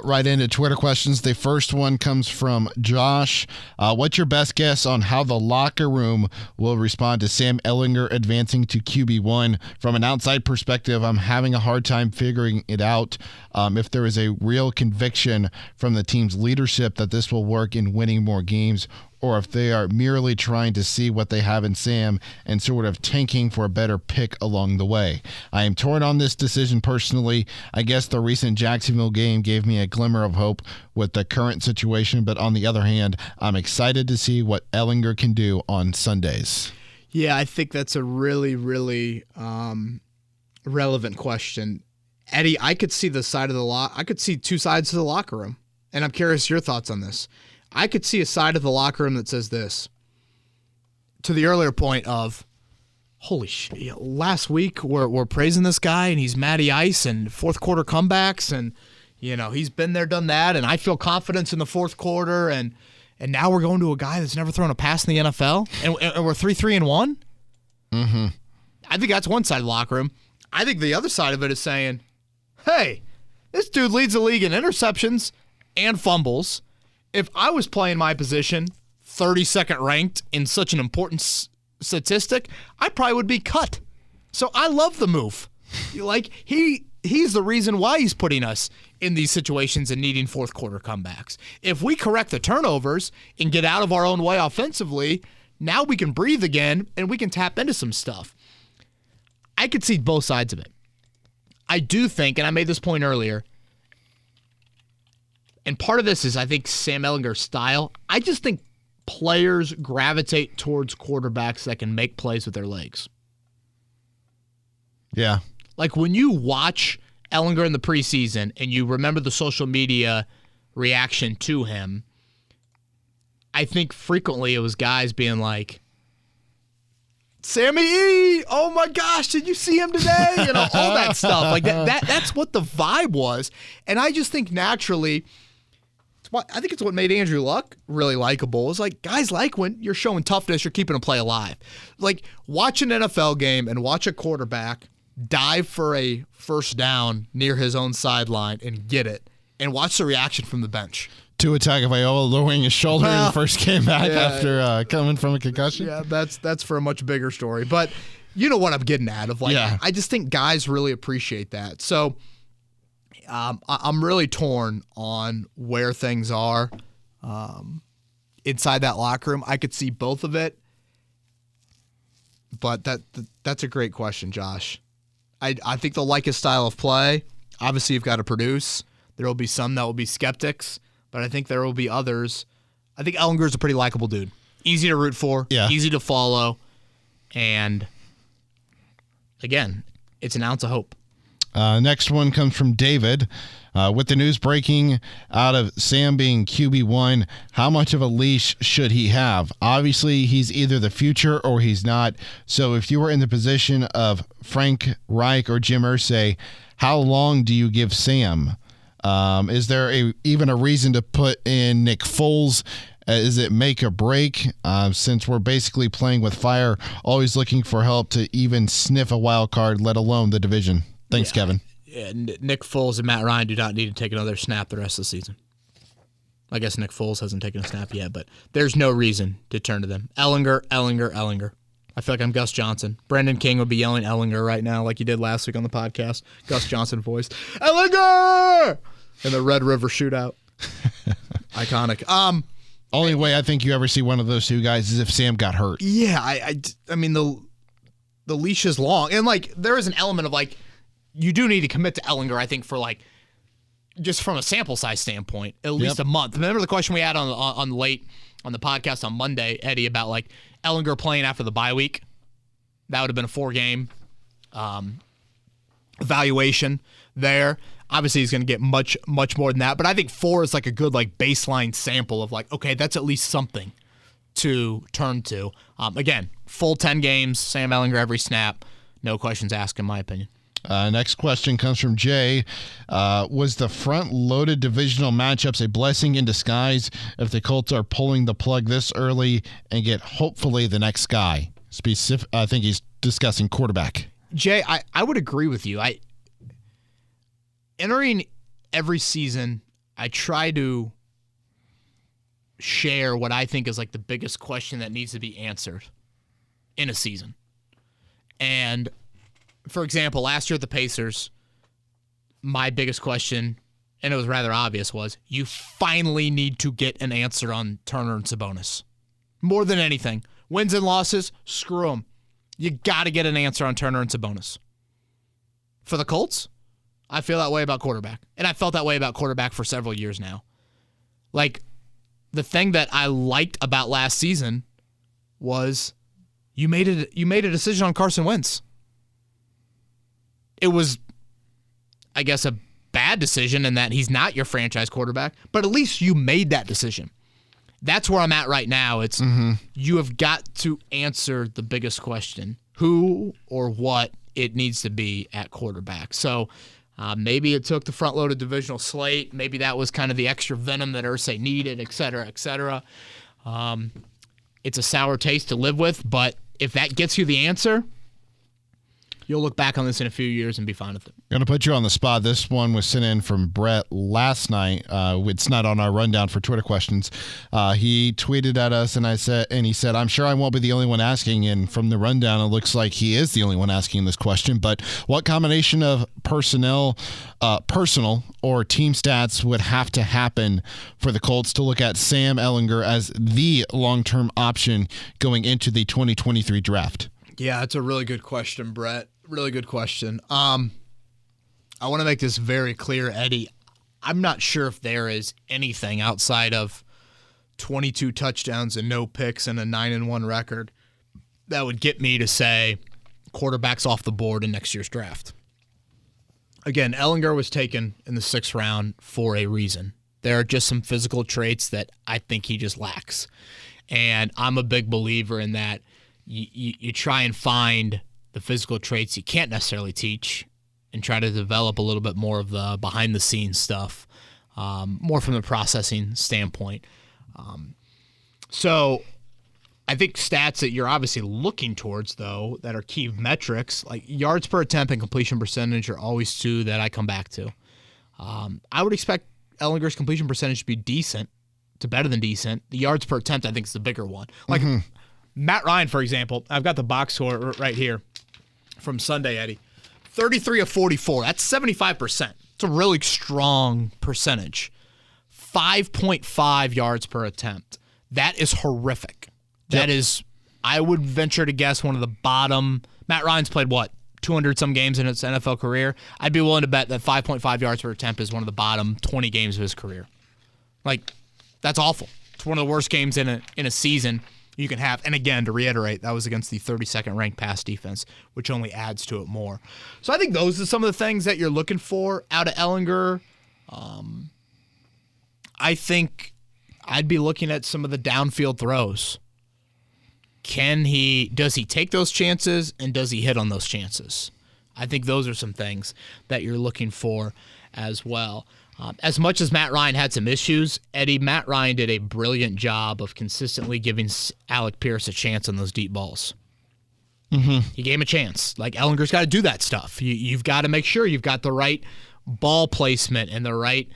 right into Twitter questions. The first one comes from Josh. What's your best guess on how the locker room will respond to Sam Ehlinger advancing to QB1? From an outside perspective, I'm having a hard time figuring it out if there is a real conviction from the team's leadership that this will work in winning more games, or if they are merely trying to see what they have in Sam and sort of tanking for a better pick along the way. I am torn on this decision personally. I guess the recent Jacksonville game gave me a glimmer of hope with the current situation, but on the other hand, I'm excited to see what Ehlinger can do on Sundays. Yeah, I think that's a really, really relevant question. Eddie, I could see I could see two sides to the locker room, and I'm curious your thoughts on this. I could see a side of the locker room that says this. To the earlier point of, holy shit, last week we're praising this guy and he's Matty Ice and fourth quarter comebacks and, he's been there, done that, and I feel confidence in the fourth quarter and now we're going to a guy that's never thrown a pass in the NFL and we're 3-1? Mm-hmm. I think that's one side of the locker room. I think the other side of it is saying, hey, this dude leads the league in interceptions and fumbles. If I was playing my position, 32nd ranked in such an important statistic, I probably would be cut. So I love the move. He's the reason why he's putting us in these situations and needing fourth quarter comebacks. If we correct the turnovers and get out of our own way offensively, now we can breathe again and we can tap into some stuff. I could see both sides of it. I do think, and I made this point earlier, and part of this is, I think, Sam Ehlinger's style. I just think players gravitate towards quarterbacks that can make plays with their legs. Yeah. Like when you watch Ehlinger in the preseason and you remember the social media reaction to him, I think frequently it was guys being like, Sammy E, oh my gosh, did you see him today? All that stuff. Like that's what the vibe was. And I just think naturally, I think it's what made Andrew Luck really likable. Is like guys like when you're showing toughness, you're keeping a play alive. Like watch an NFL game and watch a quarterback dive for a first down near his own sideline and get it, and watch the reaction from the bench. Tua Tagovailoa lowering his shoulder in the first game back after coming from a concussion. Yeah, that's for a much bigger story. But you know what I'm getting at. I just think guys really appreciate that. So I'm really torn on where things are inside that locker room. I could see both of it, but that's a great question, Josh. I think they'll like his style of play. Obviously, you've got to produce. There will be some that will be skeptics, but I think there will be others. I think Ehlinger's a pretty likable dude. Easy to root for, easy to follow, and again, it's an ounce of hope. Next one comes from David. With the news breaking out of Sam being QB1, how much of a leash should he have? Obviously, he's either the future or he's not. So if you were in the position of Frank Reich or Jim Irsay, how long do you give Sam? Is there even a reason to put in Nick Foles? Is it make or break? Since we're basically playing with fire, always looking for help to even sniff a wild card, let alone the division. Thanks, Kevin. Yeah, Nick Foles and Matt Ryan do not need to take another snap the rest of the season. I guess Nick Foles hasn't taken a snap yet, but there's no reason to turn to them. Ehlinger. I feel like I'm Gus Johnson. Brendan King would be yelling Ehlinger right now like he did last week on the podcast. Gus Johnson voice. Ehlinger! In the Red River shootout. Iconic. Only way I think you ever see one of those two guys is if Sam got hurt. Yeah, I mean, the leash is long. And, there is an element of, you do need to commit to Ehlinger, I think, for just from a sample size standpoint, at least a month. Remember the question we had on the podcast on Monday, Eddie, about Ehlinger playing after the bye week? That would have been a 4-game evaluation there. Obviously, he's going to get much more than that, but I think 4 is a good baseline sample of okay, that's at least something to turn to. Again, full 10 games, Sam Ehlinger every snap, no questions asked, in my opinion. Next question comes from Jay. Was the front-loaded divisional matchups a blessing in disguise if the Colts are pulling the plug this early and get hopefully the next guy? I think he's discussing quarterback. Jay, I would agree with you. Entering every season, I try to share what I think is like the biggest question that needs to be answered in a season. And for example, last year at the Pacers, my biggest question, and it was rather obvious, was you finally need to get an answer on Turner and Sabonis. More than anything. Wins and losses, screw them. You got to get an answer on Turner and Sabonis. For the Colts, I feel that way about quarterback. And I felt that way about quarterback for several years now. Like, the thing that I liked about last season was you made a decision on Carson Wentz. It was, I guess, a bad decision in that he's not your franchise quarterback, but at least you made that decision. That's where I'm at right now. It's you have got to answer the biggest question, who or what it needs to be at quarterback. So maybe it took the front-loaded divisional slate. Maybe that was kind of the extra venom that Irsay needed, et cetera, et cetera. It's a sour taste to live with, but if that gets you the answer, you'll look back on this in a few years and be fine with it. I'm going to put you on the spot. This one was sent in from Brett last night. It's not on our rundown for Twitter questions. He tweeted at us, and he said, "I'm sure I won't be the only one asking." And from the rundown, it looks like he is the only one asking this question. But what combination of personal or team stats would have to happen for the Colts to look at Sam Ehlinger as the long-term option going into the 2023 draft? Yeah, it's a really good question, Brett. Really good question. I want to make this very clear, Eddie. I'm not sure if there is anything outside of 22 touchdowns and no picks and a 9-1 record that would get me to say quarterback's off the board in next year's draft. Again, Ehlinger was taken in the 6th round for a reason. There are just some physical traits that I think he just lacks. And I'm a big believer in that you try and find the physical traits you can't necessarily teach and try to develop a little bit more of the behind-the-scenes stuff, more from the processing standpoint. So I think stats that you're obviously looking towards, though, that are key metrics, like yards per attempt and completion percentage are always two that I come back to. I would expect Ehlinger's completion percentage to be decent, to better than decent. The yards per attempt, I think, is the bigger one. Like Matt Ryan, for example, I've got the box score right here from Sunday, Eddie. 33 of 44. That's 75%. It's a really strong percentage. 5.5 yards per attempt. That is horrific. That is, I would venture to guess, one of the bottom. Matt Ryan's played, 200-some games in his NFL career? I'd be willing to bet that 5.5 yards per attempt is one of the bottom 20 games of his career. Like, that's awful. It's one of the worst games in a season you can have. And again, to reiterate, that was against the 32nd ranked pass defense, which only adds to it more. So I think those are some of the things that you're looking for out of Ehlinger. I think I'd be looking at some of the downfield throws. Does he take those chances, and does he hit on those chances? I think those are some things that you're looking for as well. As much as Matt Ryan had some issues, Eddie, Matt Ryan did a brilliant job of consistently giving Alec Pierce a chance on those deep balls. He gave him a chance. Like, Ehlinger's got to do that stuff. You've got to make sure you've got the right ball placement and the right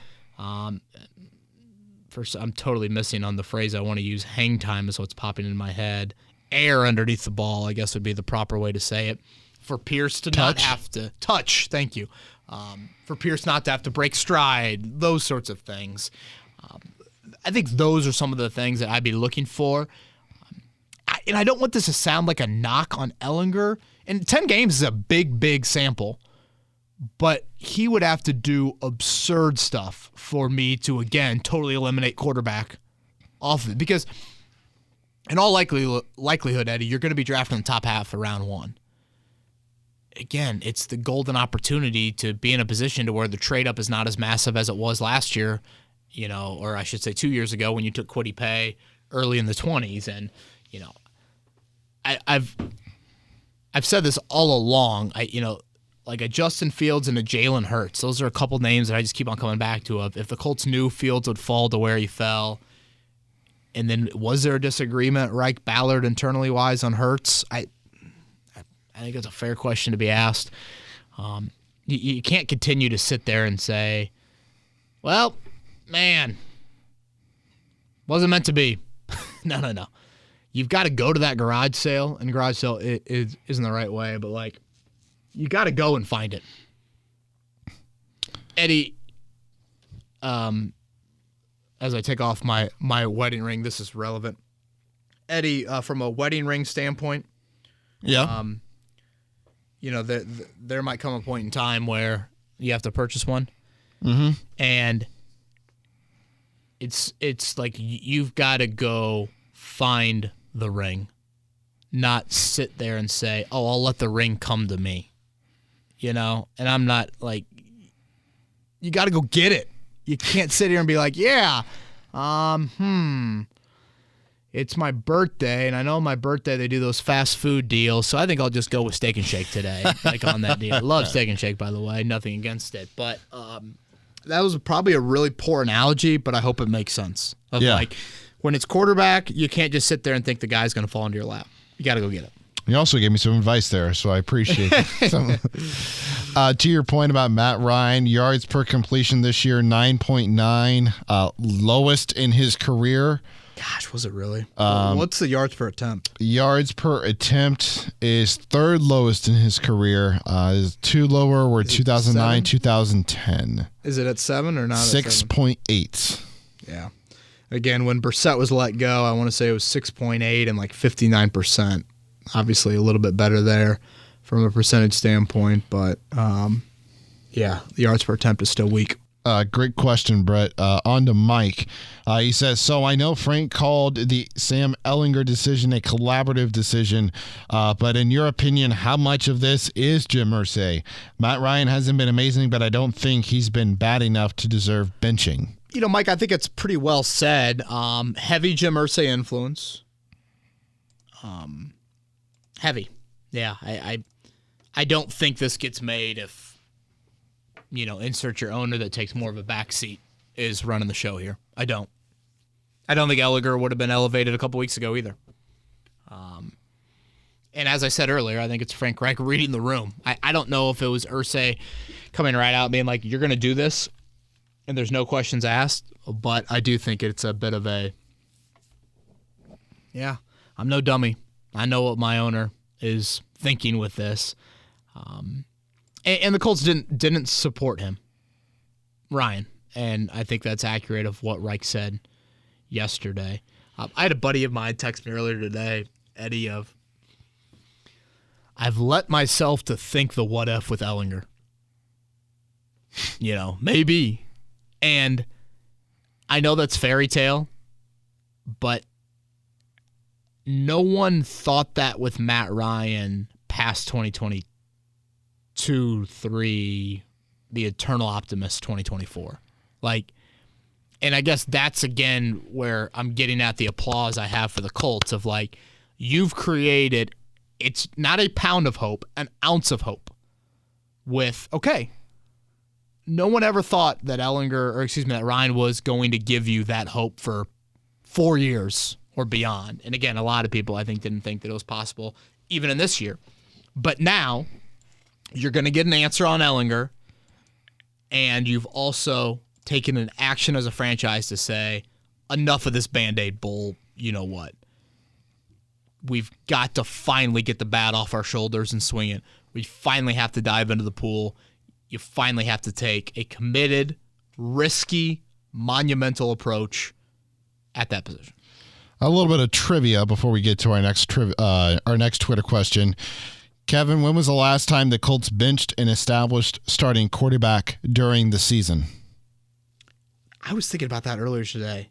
first, I'm totally missing on the phrase I want to use. Hang time is what's popping in my head. Air underneath the ball, I guess, would be the proper way to say it. For Pierce to not have to touch, thank you. For Pierce not to have to break stride, those sorts of things. I think those are some of the things that I'd be looking for. And I don't want this to sound like a knock on Ehlinger. And 10 games is a big, big sample. But he would have to do absurd stuff for me to, again, totally eliminate quarterback off of it. Because in all likelihood, Eddie, you're going to be drafting the top half of round one. Again, it's the golden opportunity to be in a position to where the trade-up is not as massive as it was last year, or I should say 2 years ago when you took Kwity Paye early in the 20s. And, I've said this all along. like a Justin Fields and a Jalen Hurts. Those are a couple names that I just keep on coming back to. If the Colts knew Fields would fall to where he fell, and then was there a disagreement, Reich Ballard internally wise on Hurts? I think it's a fair question to be asked. You can't continue to sit there and say, well, man, wasn't meant to be. No. You've got to go to that garage sale, and garage sale isn't the right way, but like, you got to go and find it. Eddie, as I take off my wedding ring, this is relevant. Eddie, from a wedding ring standpoint, yeah, there might come a point in time where you have to purchase one, and it's like you've got to go find the ring, not sit there and say, "Oh, I'll let the ring come to me." And I'm not like, you got to go get it. You can't sit here and be like, yeah, it's my birthday, and I know my birthday they do those fast food deals, so I think I'll just go with Steak and Shake today, like on that deal. I love Steak and Shake, by the way, nothing against it, but that was probably a really poor analogy, but I hope it makes sense. Like, when it's quarterback, you can't just sit there and think the guy's going to fall into your lap. You got to go get it. You also gave me some advice there, so I appreciate it. To your point about Matt Ryan, yards per completion this year, 9.9, lowest in his career. Gosh, was it really? What's the yards per attempt? Yards per attempt is third lowest in his career. Is two lower were 2009, 2010. Is it at 7 or not? 6.8. Yeah. Again, when Brissett was let go, I want to say it was 6.8 and like 59%. Obviously, a little bit better there from a percentage standpoint, but the yards per attempt is still weak. Great question, Brett. On to Mike. He says, so I know Frank called the Sam Ehlinger decision a collaborative decision, but in your opinion, how much of this is Jim Irsay? Matt Ryan hasn't been amazing, but I don't think he's been bad enough to deserve benching. Mike, I think it's pretty well said. Heavy Jim Irsay influence. Heavy. Yeah, I don't think this gets made if, insert your owner that takes more of a backseat is running the show here. I don't think Ehlinger would have been elevated a couple weeks ago either. And as I said earlier, I think it's Frank Reich reading the room. I don't know if it was Irsay coming right out being like, you're going to do this, and there's no questions asked, but I do think it's a bit of a, I'm no dummy. I know what my owner is thinking with this. And the Colts didn't support him, Ryan. And I think that's accurate of what Reich said yesterday. I had a buddy of mine text me earlier today, Eddie, of, I've let myself to think the what if with Ehlinger. Maybe. And I know that's fairy tale, but no one thought that with Matt Ryan past 2022, 3, the eternal optimist 2024. And I guess that's again where I'm getting at the applause I have for the Colts of like, you've created, it's not a pound of hope, an ounce of hope with, okay, no one ever thought that that Ryan was going to give you that hope for 4 years or beyond. And again, a lot of people, I think, didn't think that it was possible even in this year. But now you're going to get an answer on Ehlinger, and you've also taken an action as a franchise to say, enough of this Band-Aid bull, you know what? We've got to finally get the bat off our shoulders and swing it. We finally have to dive into the pool. You finally have to take a committed, risky, monumental approach at that position. A little bit of trivia before we get to our next Twitter question. Kevin, when was the last time the Colts benched an established starting quarterback during the season? I was thinking about that earlier today.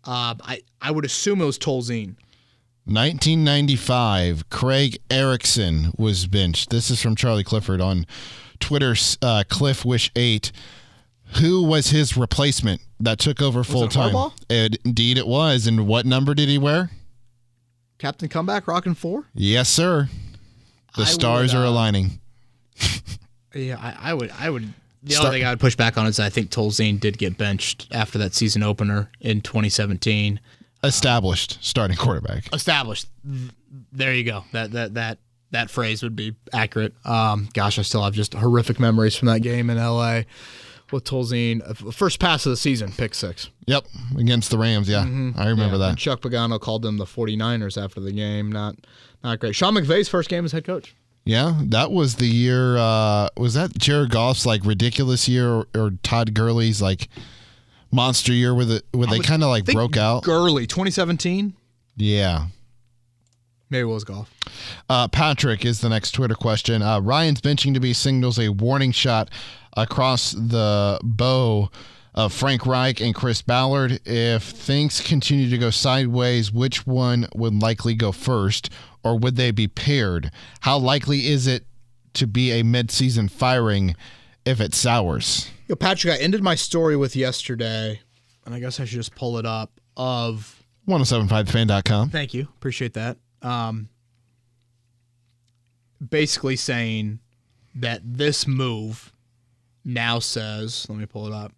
I would assume it was Tolzien. 1995, Craig Erickson was benched. This is from Charlie Clifford on Twitter, CliffWish8. Who was his replacement that took over full time? Indeed, it was. And what number did he wear? Captain Comeback, rocking 4? Yes, sir. The stars are aligning. Yeah, I would. The only thing I would push back on is I think Tolzien did get benched after that season opener in 2017. Established starting quarterback. Established. There you go. That phrase would be accurate. Gosh, I still have just horrific memories from that game in LA with Tolzien. First pass of the season, pick 6. Yep, against the Rams. Yeah, I remember that. And Chuck Pagano called them the 49ers after the game. Not great. Sean McVay's first game as head coach. Yeah, that was the year. Was that Jared Goff's like ridiculous year or Todd Gurley's like monster year where they kind of like broke out? Gurley, 2017. Yeah. Maybe it was Goff. Patrick is the next Twitter question. Ryan's benching to be signals a warning shot across the bow of Frank Reich and Chris Ballard. If things continue to go sideways, which one would likely go first, or would they be paired? How likely is it to be a midseason firing if it sours? Yo, Patrick, I ended my story with yesterday, and I guess I should just pull it up, of 1075thefan.com. Thank you. Appreciate that. Basically saying that this move now says, let me pull it up.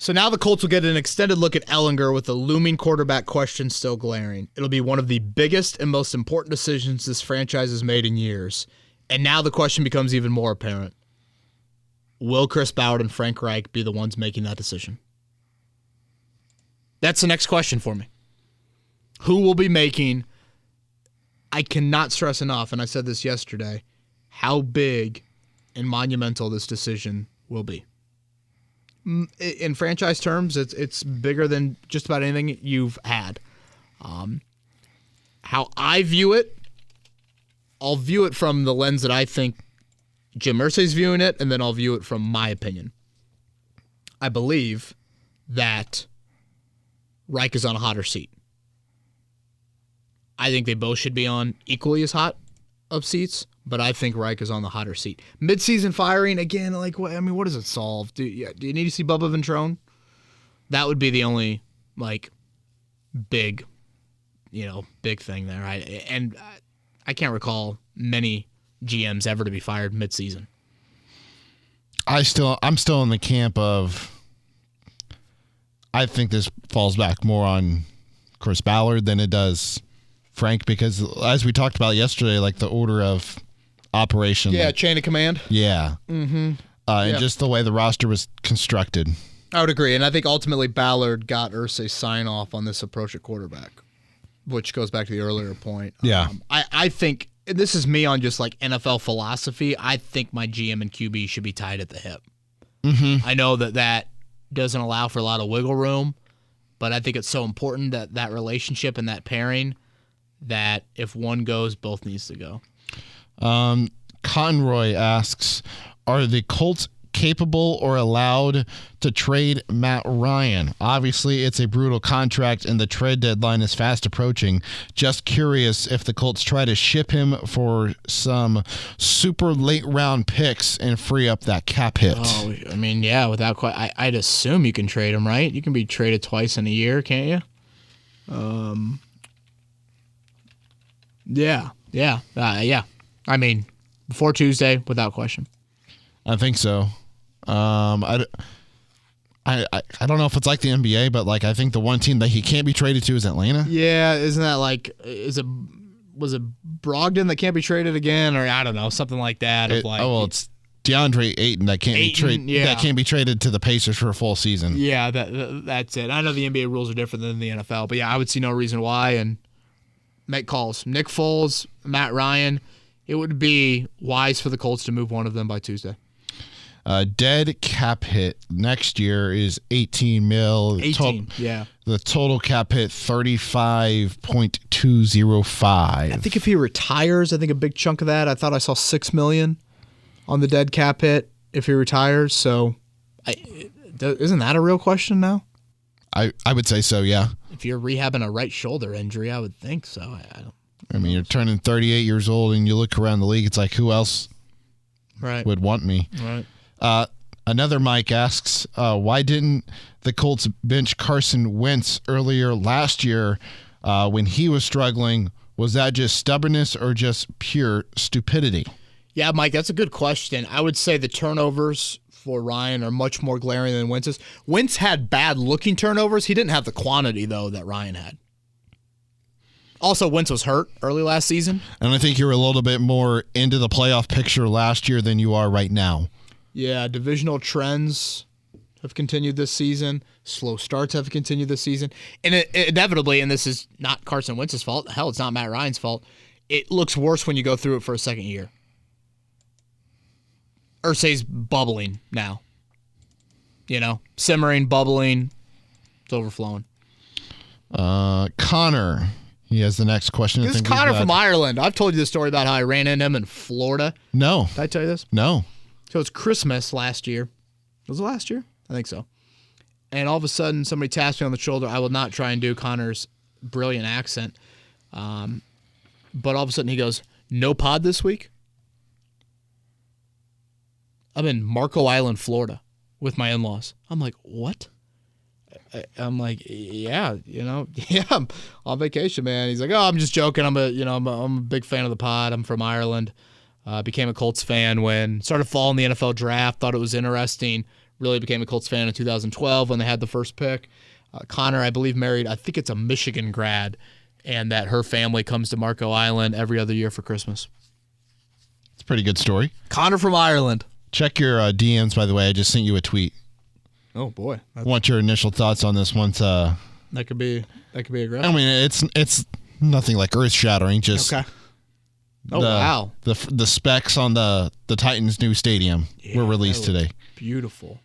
So now the Colts will get an extended look at Ehlinger with the looming quarterback question still glaring. It'll be one of the biggest and most important decisions this franchise has made in years. And now the question becomes even more apparent. Will Chris Ballard and Frank Reich be the ones making that decision? That's the next question for me. Who will be making, I cannot stress enough, and I said this yesterday, how big and monumental this decision will be. In franchise terms, it's bigger than just about anything you've had. How I view it, I'll view it from the lens that I think Jim Irsay's viewing it, and then I'll view it from my opinion. I believe that Reich is on a hotter seat. I think they both should be on equally as hot of seats, but I think Reich is on the hotter seat. Midseason firing, again, like, what does it solve? Do you need to see Bubba Ventrone? That would be the only, big thing there. I can't recall many GMs ever to be fired midseason. I'm still in the camp of, I think this falls back more on Chris Ballard than it does Frank, because as we talked about yesterday, like the order of operation. Yeah, chain of command. Yeah. Mm-hmm. And just the way the roster was constructed. I would agree. And I think ultimately Ballard got Irsay's sign off on this approach at quarterback, which goes back to the earlier point. Yeah. I think, this is me on just like NFL philosophy, I think my GM and QB should be tied at the hip. Mm-hmm. I know that doesn't allow for a lot of wiggle room, but I think it's so important that relationship and that pairing that if one goes, both needs to go. Conroy asks, are the Colts capable or allowed to trade Matt Ryan? Obviously, it's a brutal contract and the trade deadline is fast approaching. Just curious if the Colts try to ship him for some super late round picks and free up that cap hit. Oh, I mean, yeah, without quite, I'd assume you can trade him, right? You can be traded twice in a year, can't you? Yeah. I mean, before Tuesday, without question. I think so. I don't know if it's like the NBA, but I think the one team that he can't be traded to is Atlanta. Yeah, isn't that was it Brogdon that can't be traded again, or I don't know, something like that? It's DeAndre Ayton that can't be traded. Yeah. That can't be traded to the Pacers for a full season. Yeah, that's it. I know the NBA rules are different than the NFL, but yeah, I would see no reason why. And make calls. Nick Foles, Matt Ryan. It would be wise for the Colts to move one of them by Tuesday. Dead cap hit next year is $18 million. 18, yeah. The total cap hit, 35.205. I think if he retires, I think a big chunk of that, I thought I saw $6 million on the dead cap hit if he retires. So isn't that a real question now? I would say so, yeah. If you're rehabbing a right shoulder injury, I would think so. I mean, you're turning 38 years old, and you look around the league, it's like, who else would want me? Right. Another Mike asks, why didn't the Colts bench Carson Wentz earlier last year when he was struggling? Was that just stubbornness or just pure stupidity? Yeah, Mike, that's a good question. I would say the turnovers for Ryan are much more glaring than Wentz's. Wentz had bad-looking turnovers. He didn't have the quantity, though, that Ryan had. Also, Wentz was hurt early last season. And I think you were a little bit more into the playoff picture last year than you are right now. Yeah, divisional trends have continued this season. Slow starts have continued this season. And inevitably, and this is not Carson Wentz's fault, hell, it's not Matt Ryan's fault, it looks worse when you go through it for a second year. Irsay's bubbling now. Simmering, bubbling, it's overflowing. Connor, he has the next question. This is Connor from Ireland. I've told you this story about how I ran into him in Florida. No. Did I tell you this? No. So it's Christmas last year. Was it last year? I think so. And all of a sudden, somebody taps me on the shoulder. I will not try and do Connor's brilliant accent. But all of a sudden he goes, "No pod this week?" I'm in Marco Island, Florida with my in-laws. I'm like, what? I'm like, yeah, I'm on vacation, man. He's like, oh, I'm just joking. I'm a big fan of the pod. I'm from Ireland. Became a Colts fan when started following the NFL draft. Thought it was interesting. Really became a Colts fan in 2012 when they had the first pick. Connor, I believe, married, I think it's a Michigan grad, and that her family comes to Marco Island every other year for Christmas. It's a pretty good story. Connor from Ireland. Check your DMs, by the way. I just sent you a tweet. Oh boy! I want your initial thoughts on this once. That could be aggressive. I mean, it's nothing like earth shattering. Just okay. Oh wow! The specs on the Titans' new stadium were released today. Beautiful.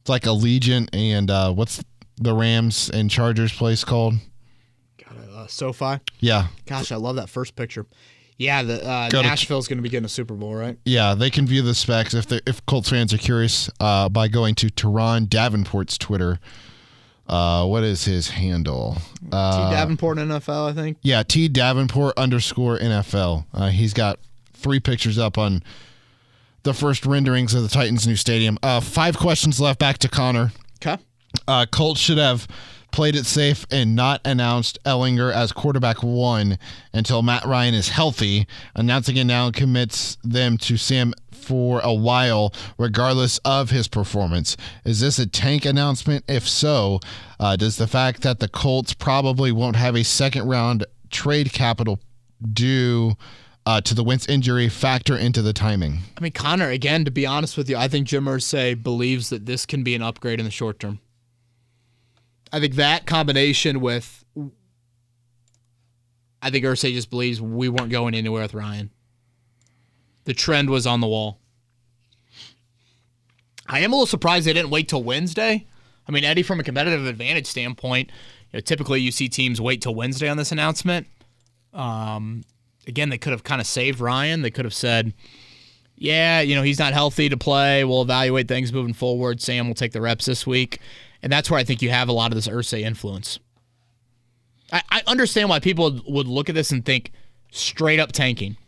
It's like Allegiant and what's the Rams and Chargers place called? SoFi. Yeah. Gosh, I love that first picture. Yeah, Nashville's going to be getting a Super Bowl, right? Yeah, they can view the specs if Colts fans are curious by going to Teron Davenport's Twitter. What is his handle? T Davenport NFL, I think. Yeah, T Davenport _NFL. He's got 3 pictures up on the first renderings of the Titans' new stadium. 5 questions left. Back to Connor. Okay. Colts should have played it safe and not announced Ehlinger as quarterback 1 until Matt Ryan is healthy. Announcing it now commits them to Sam for a while, regardless of his performance. Is this a tank announcement? If so, does the fact that the Colts probably won't have a second-round trade capital due to the Wentz injury factor into the timing? I mean, Connor, again, to be honest with you, I think Jim Irsay believes that this can be an upgrade in the short term. I think that combination with, I think Irsay just believes we weren't going anywhere with Ryan. The trend was on the wall. I am a little surprised they didn't wait till Wednesday. I mean, Eddie, from a competitive advantage standpoint, typically you see teams wait till Wednesday on this announcement. Again, they could have kind of saved Ryan. They could have said, yeah, he's not healthy to play. We'll evaluate things moving forward. Sam will take the reps this week. And that's where I think you have a lot of this Irsay influence. I understand why people would look at this and think straight up tanking.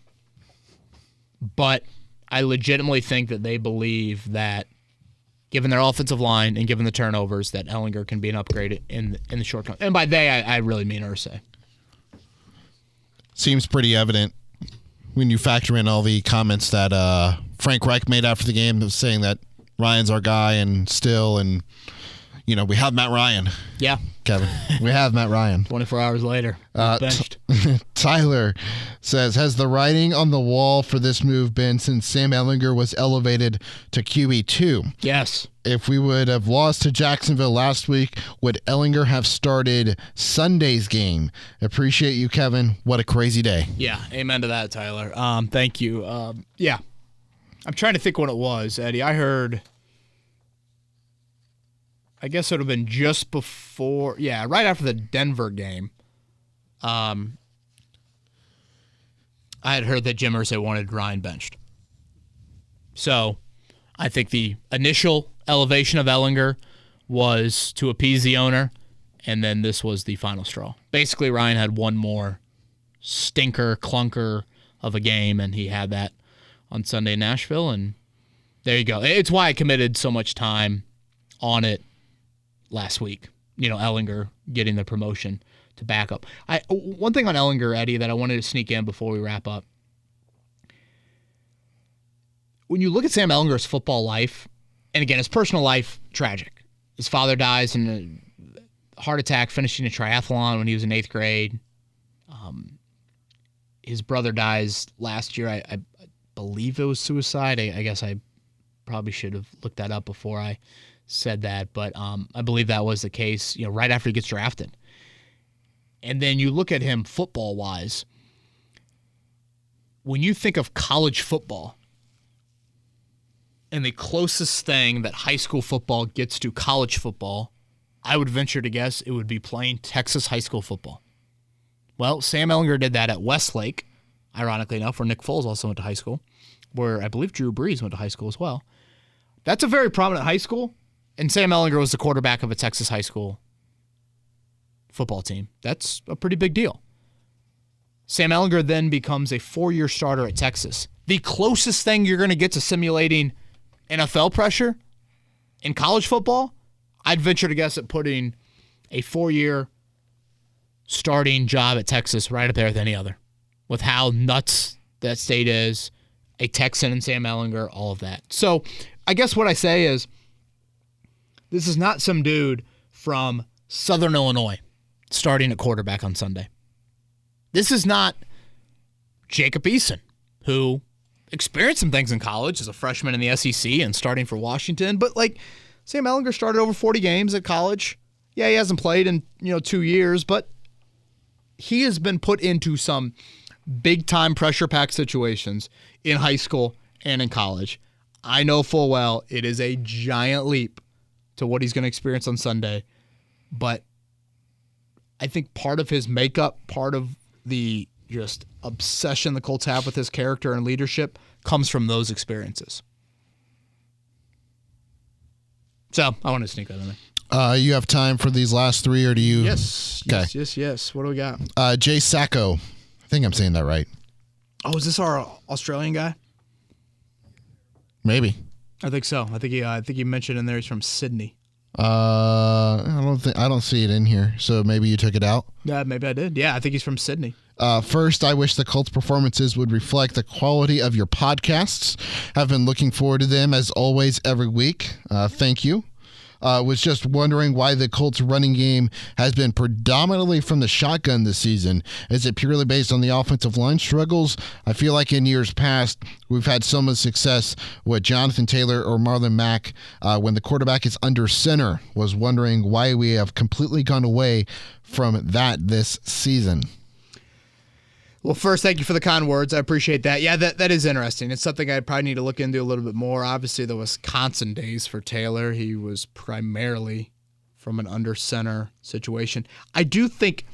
But I legitimately think that they believe that, given their offensive line and given the turnovers, that Ehlinger can be an upgrade in the short term. And by they, I really mean Irsay. Seems pretty evident when you factor in all the comments that Frank Reich made after the game, saying that Ryan's our guy and we have Matt Ryan. Yeah. Kevin, we have Matt Ryan. 24 hours later, benched. Tyler says, has the writing on the wall for this move been since Sam Ehlinger was elevated to QB2? Yes. If we would have lost to Jacksonville last week, would Ehlinger have started Sunday's game? Appreciate you, Kevin. What a crazy day. Yeah, amen to that, Tyler. Thank you. Yeah. I'm trying to think what it was, Eddie. I heard, I guess it would have been just before, right after the Denver game. I had heard that Jim Irsay wanted Ryan benched. So I think the initial elevation of Ehlinger was to appease the owner, and then this was the final straw. Basically, Ryan had one more stinker, clunker of a game, and he had that on Sunday in Nashville, and there you go. It's why I committed so much time on it last week. Ehlinger getting the promotion to back up. One thing on Ehlinger, Eddie, that I wanted to sneak in before we wrap up. when you look at Sam Ehlinger's football life, and again, his personal life, tragic. His father dies in a heart attack finishing a triathlon when he was in 8th grade. His brother dies last year. I believe it was suicide. I guess I probably should have looked that up before I said that, but I believe that was the case, right after he gets drafted. And then you look at him football-wise. When you think of college football, and the closest thing that high school football gets to college football, I would venture to guess it would be playing Texas high school football. Well, Sam Ehlinger did that at Westlake, ironically enough, where Nick Foles also went to high school, where I believe Drew Brees went to high school as well. That's a very prominent high school, and Sam Ehlinger was the quarterback of a Texas high school football team. That's a pretty big deal. Sam Ehlinger then becomes a 4-year starter at Texas. The closest thing you're going to get to simulating NFL pressure in college football, I'd venture to guess at putting a 4-year starting job at Texas right up there with any other. With how nuts that state is, a Texan and Sam Ehlinger, all of that. So I guess what I say is this is not some dude from Southern Illinois starting at quarterback on Sunday. This is not Jacob Eason, who experienced some things in college as a freshman in the SEC and starting for Washington. But, Sam Ehlinger started over 40 games at college. Yeah, he hasn't played in, 2 years, but he has been put into some big-time pressure-packed situations in high school and in college. I know full well it is a giant leap to what he's going to experience on Sunday, but I think part of his makeup, part of the just obsession the Colts have with his character and leadership comes from those experiences. So I want to sneak that in there. You have time for these last 3, or do you? Yes. Okay. Yes. What do we got? Jay Sacco. I think I'm saying that right. Oh, is this our Australian guy? Maybe. I think so. I think he mentioned in there he's from Sydney. I don't see it in here. So maybe you took it out. Yeah, maybe I did. Yeah, I think he's from Sydney. First, I wish the Colts performances would reflect the quality of your podcasts. I've been looking forward to them as always every week. Thank you. Was just wondering why the Colts running game has been predominantly from the shotgun this season. Is it purely based on the offensive line struggles? I feel like in years past, we've had so much success with Jonathan Taylor or Marlon Mack when the quarterback is under center. Was wondering why we have completely gone away from that this season. Well, first, thank you for the kind words. I appreciate that. Yeah, that is interesting. It's something I probably need to look into a little bit more. Obviously, the Wisconsin days for Taylor, he was primarily from an under center situation. I do think,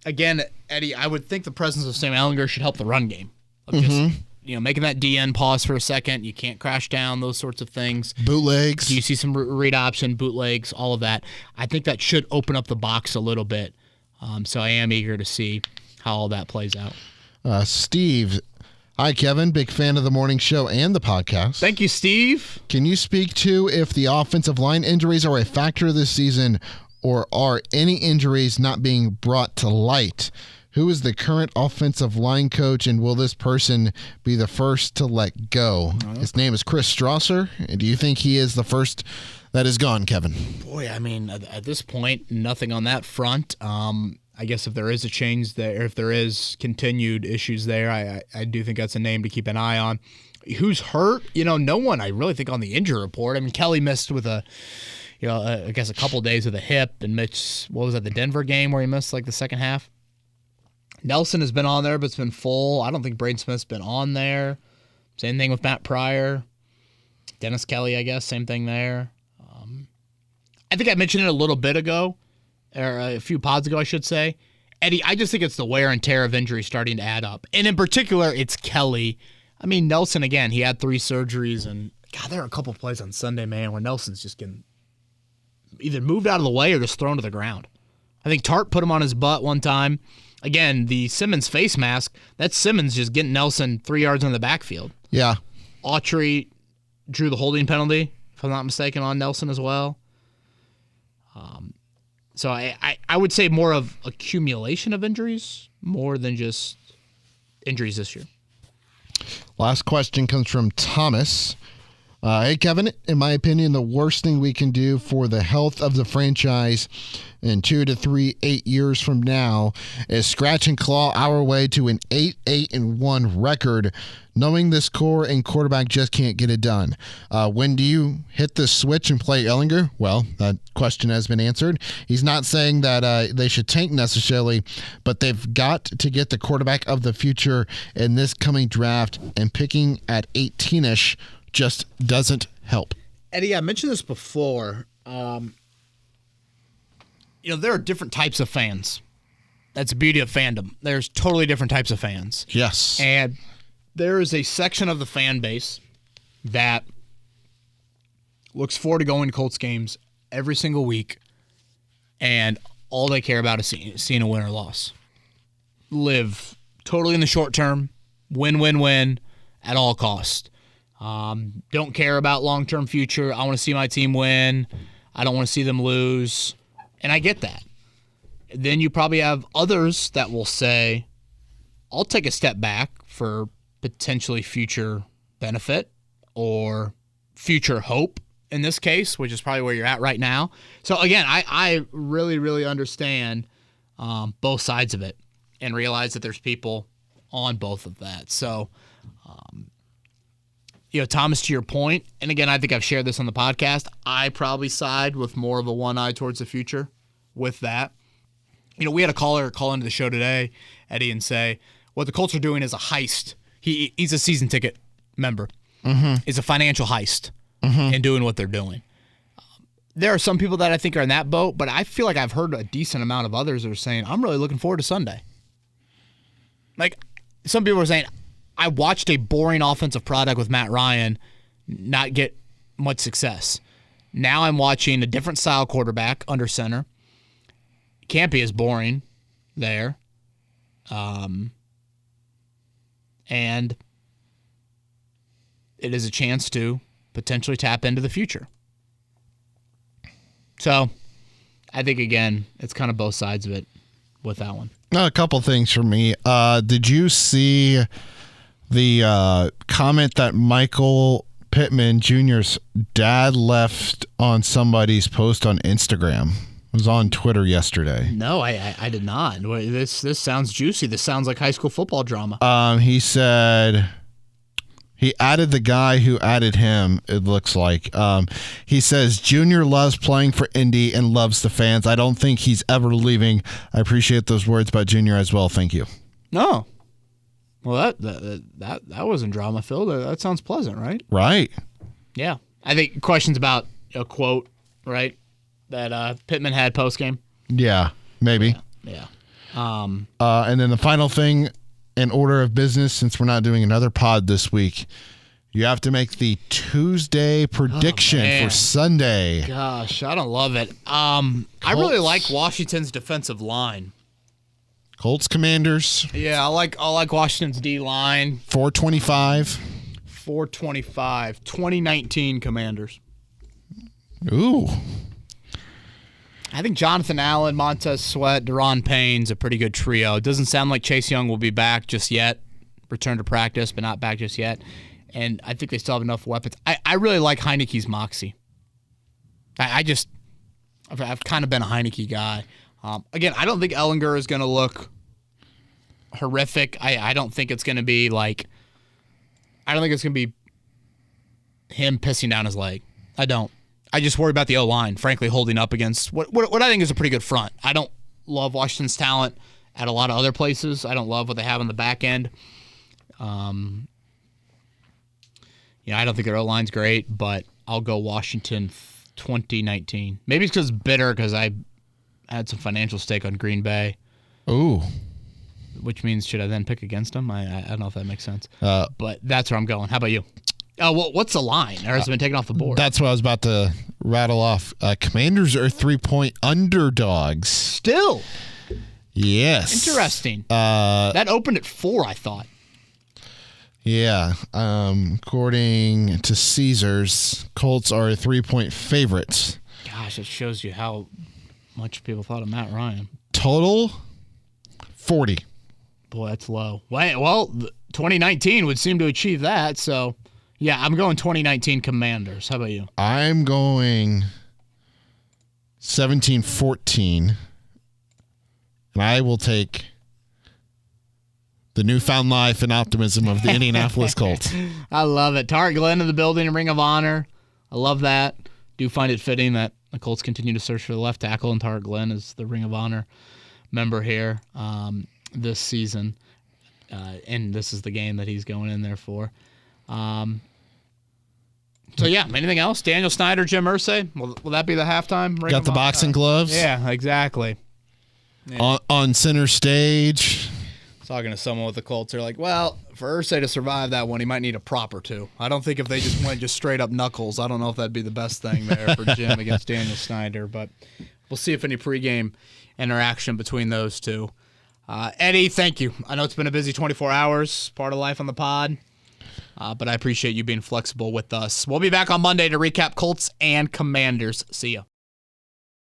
again, Eddie, I would think the presence of Sam Ehlinger should help the run game. Of just, making that DN pause for a second. You can't crash down, those sorts of things. Bootlegs. Do you see some read option, bootlegs, all of that? I think that should open up the box a little bit. So I am eager to see how all that plays out. Steve, hi Kevin, big fan of the morning show and the podcast. Thank you, Steve. Can you speak to if the offensive line injuries are a factor this season, or are any injuries not being brought to light? Who is the current offensive line coach, and will this person be the first to let go? His name is Chris Strasser. Do you think he is the first that is gone, Kevin? Boy, I mean, at this point, nothing on that front. I guess if there is a change there, if there is continued issues there, I do think that's a name to keep an eye on. Who's hurt? No one, I really think, on the injury report. I mean, Kelly missed with I guess a couple days with a hip, and Mitch, what was that, the Denver game where he missed the second half? Nelson has been on there, but it's been full. I don't think Braden Smith's been on there. Same thing with Matt Pryor. Dennis Kelly, I guess, same thing there. I think I mentioned it a little bit ago, or a few pods ago, I should say. Eddie, I just think it's the wear and tear of injuries starting to add up. And in particular, it's Kelly. I mean, Nelson, again, he had 3 surgeries, and God, there are a couple of plays on Sunday, man, where Nelson's just getting either moved out of the way or just thrown to the ground. I think Tart put him on his butt one time. Again, the Simmons face mask, that's Simmons just getting Nelson 3 yards in the backfield. Yeah. Autry drew the holding penalty, if I'm not mistaken, on Nelson as well. So I would say more of accumulation of injuries more than just injuries this year. Last question comes from Thomas. Hey, Kevin, in my opinion, the worst thing we can do for the health of the franchise in 2 to 3, 8 years from now is scratch and claw our way to an 8-1 record, knowing this core and quarterback just can't get it done. When do you hit the switch and play Ehlinger? Well, that question has been answered. He's not saying that they should tank necessarily, but they've got to get the quarterback of the future in this coming draft, and picking at 18-ish just doesn't help. Eddie, I mentioned this before. There are different types of fans. That's the beauty of fandom. There's totally different types of fans. Yes. And there is a section of the fan base that looks forward to going to Colts games every single week, and all they care about is seeing a win or loss. Live totally in the short term, win at all costs. Don't care about long-term future. I want to see my team win. I don't want to see them lose. And I get that. Then you probably have others that will say, I'll take a step back for potentially future benefit or future hope in this case, which is probably where you're at right now. So again, I really, really understand both sides of it and realize that there's people on both of that. So, Thomas, to your point, and again, I think I've shared this on the podcast, I probably side with more of a one eye towards the future with that. We had a caller call into the show today, Eddie, and say, what the Colts are doing is a heist. He's a season ticket member. Mm-hmm. It's a financial heist in doing what they're doing. There are some people that I think are in that boat, but I feel like I've heard a decent amount of others that are saying, I'm really looking forward to Sunday. Like, some people are saying, I watched a boring offensive product with Matt Ryan not get much success. Now I'm watching a different style quarterback under center. Can't be as boring there. And it is a chance to potentially tap into the future. So I think, again, it's kind of both sides of it with that one. A couple things for me. Did you see the comment that Michael Pittman Jr.'s dad left on somebody's post on Instagram? It was on Twitter yesterday. No, I did not. This sounds juicy. This sounds like high school football drama. He said he added the guy who added him, it looks like. He says, Junior loves playing for Indy and loves the fans. I don't think he's ever leaving. I appreciate those words about Junior as well. Thank you. No. Well, that wasn't drama-filled. That sounds pleasant, right? Right. Yeah. I think questions about a quote, right, that Pittman had post-game. Yeah, maybe. Yeah. And then the final thing, in order of business, since we're not doing another pod this week, you have to make the Tuesday prediction for Sunday. Gosh, I don't love it. I really like Washington's defensive line. Colts Commanders. Yeah, I like Washington's D line. 425. 2019 Commanders. Ooh. I think Jonathan Allen, Montez Sweat, Deron Payne's a pretty good trio. It doesn't sound like Chase Young will be back just yet. Return to practice, but not back just yet. And I think they still have enough weapons. I really like Heineke's moxie. I've kind of been a Heineke guy. Again, I don't think Ehlinger is going to look horrific. I don't think it's going to be like, I don't think it's going to be him pissing down his leg. I don't. I just worry about the O-line, frankly, holding up against what I think is a pretty good front. I don't love Washington's talent at a lot of other places. I don't love what they have on the back end. I don't think their O-line's great, but I'll go Washington 2019. Maybe it's because it's bitter because I had some financial stake on Green Bay. Ooh. Which means, should I then pick against them? I don't know if that makes sense. But that's where I'm going. How about you? What's the line? Or has it been taken off the board? That's what I was about to rattle off. Commanders are 3-point underdogs. Still? Yes. Interesting. That opened at 4, I thought. Yeah. According to Caesars, Colts are 3-point favorites. Gosh, it shows you how much people thought of Matt Ryan. Total 40. Boy, that's low. Well, 2019 would seem to achieve that. So, yeah, I'm going 2019 Commanders. How about you? I'm going 17-14. And I will take the newfound life and optimism of the Indianapolis Colts. I love it. Tarek Glenn in the building, Ring of Honor. I love that. Do find it fitting that the Colts continue to search for the left tackle, and Tarek Glenn is the Ring of Honor member here this season. And this is the game that he's going in there for. So, yeah, anything else? Daniel Snyder, Jim Irsay? Will that be the halftime? Got the boxing gloves? Yeah, exactly. Yeah. On center stage. Talking to someone with the Colts, they're like, well, for Irsay to survive that one, he might need a prop or two. I don't think if they just went just straight up knuckles, I don't know if that'd be the best thing there for Jim against Daniel Snyder. But we'll see if any pregame interaction between those two. Eddie, thank you. I know it's been a busy 24 hours, part of life on the pod, but I appreciate you being flexible with us. We'll be back on Monday to recap Colts and Commanders. See ya.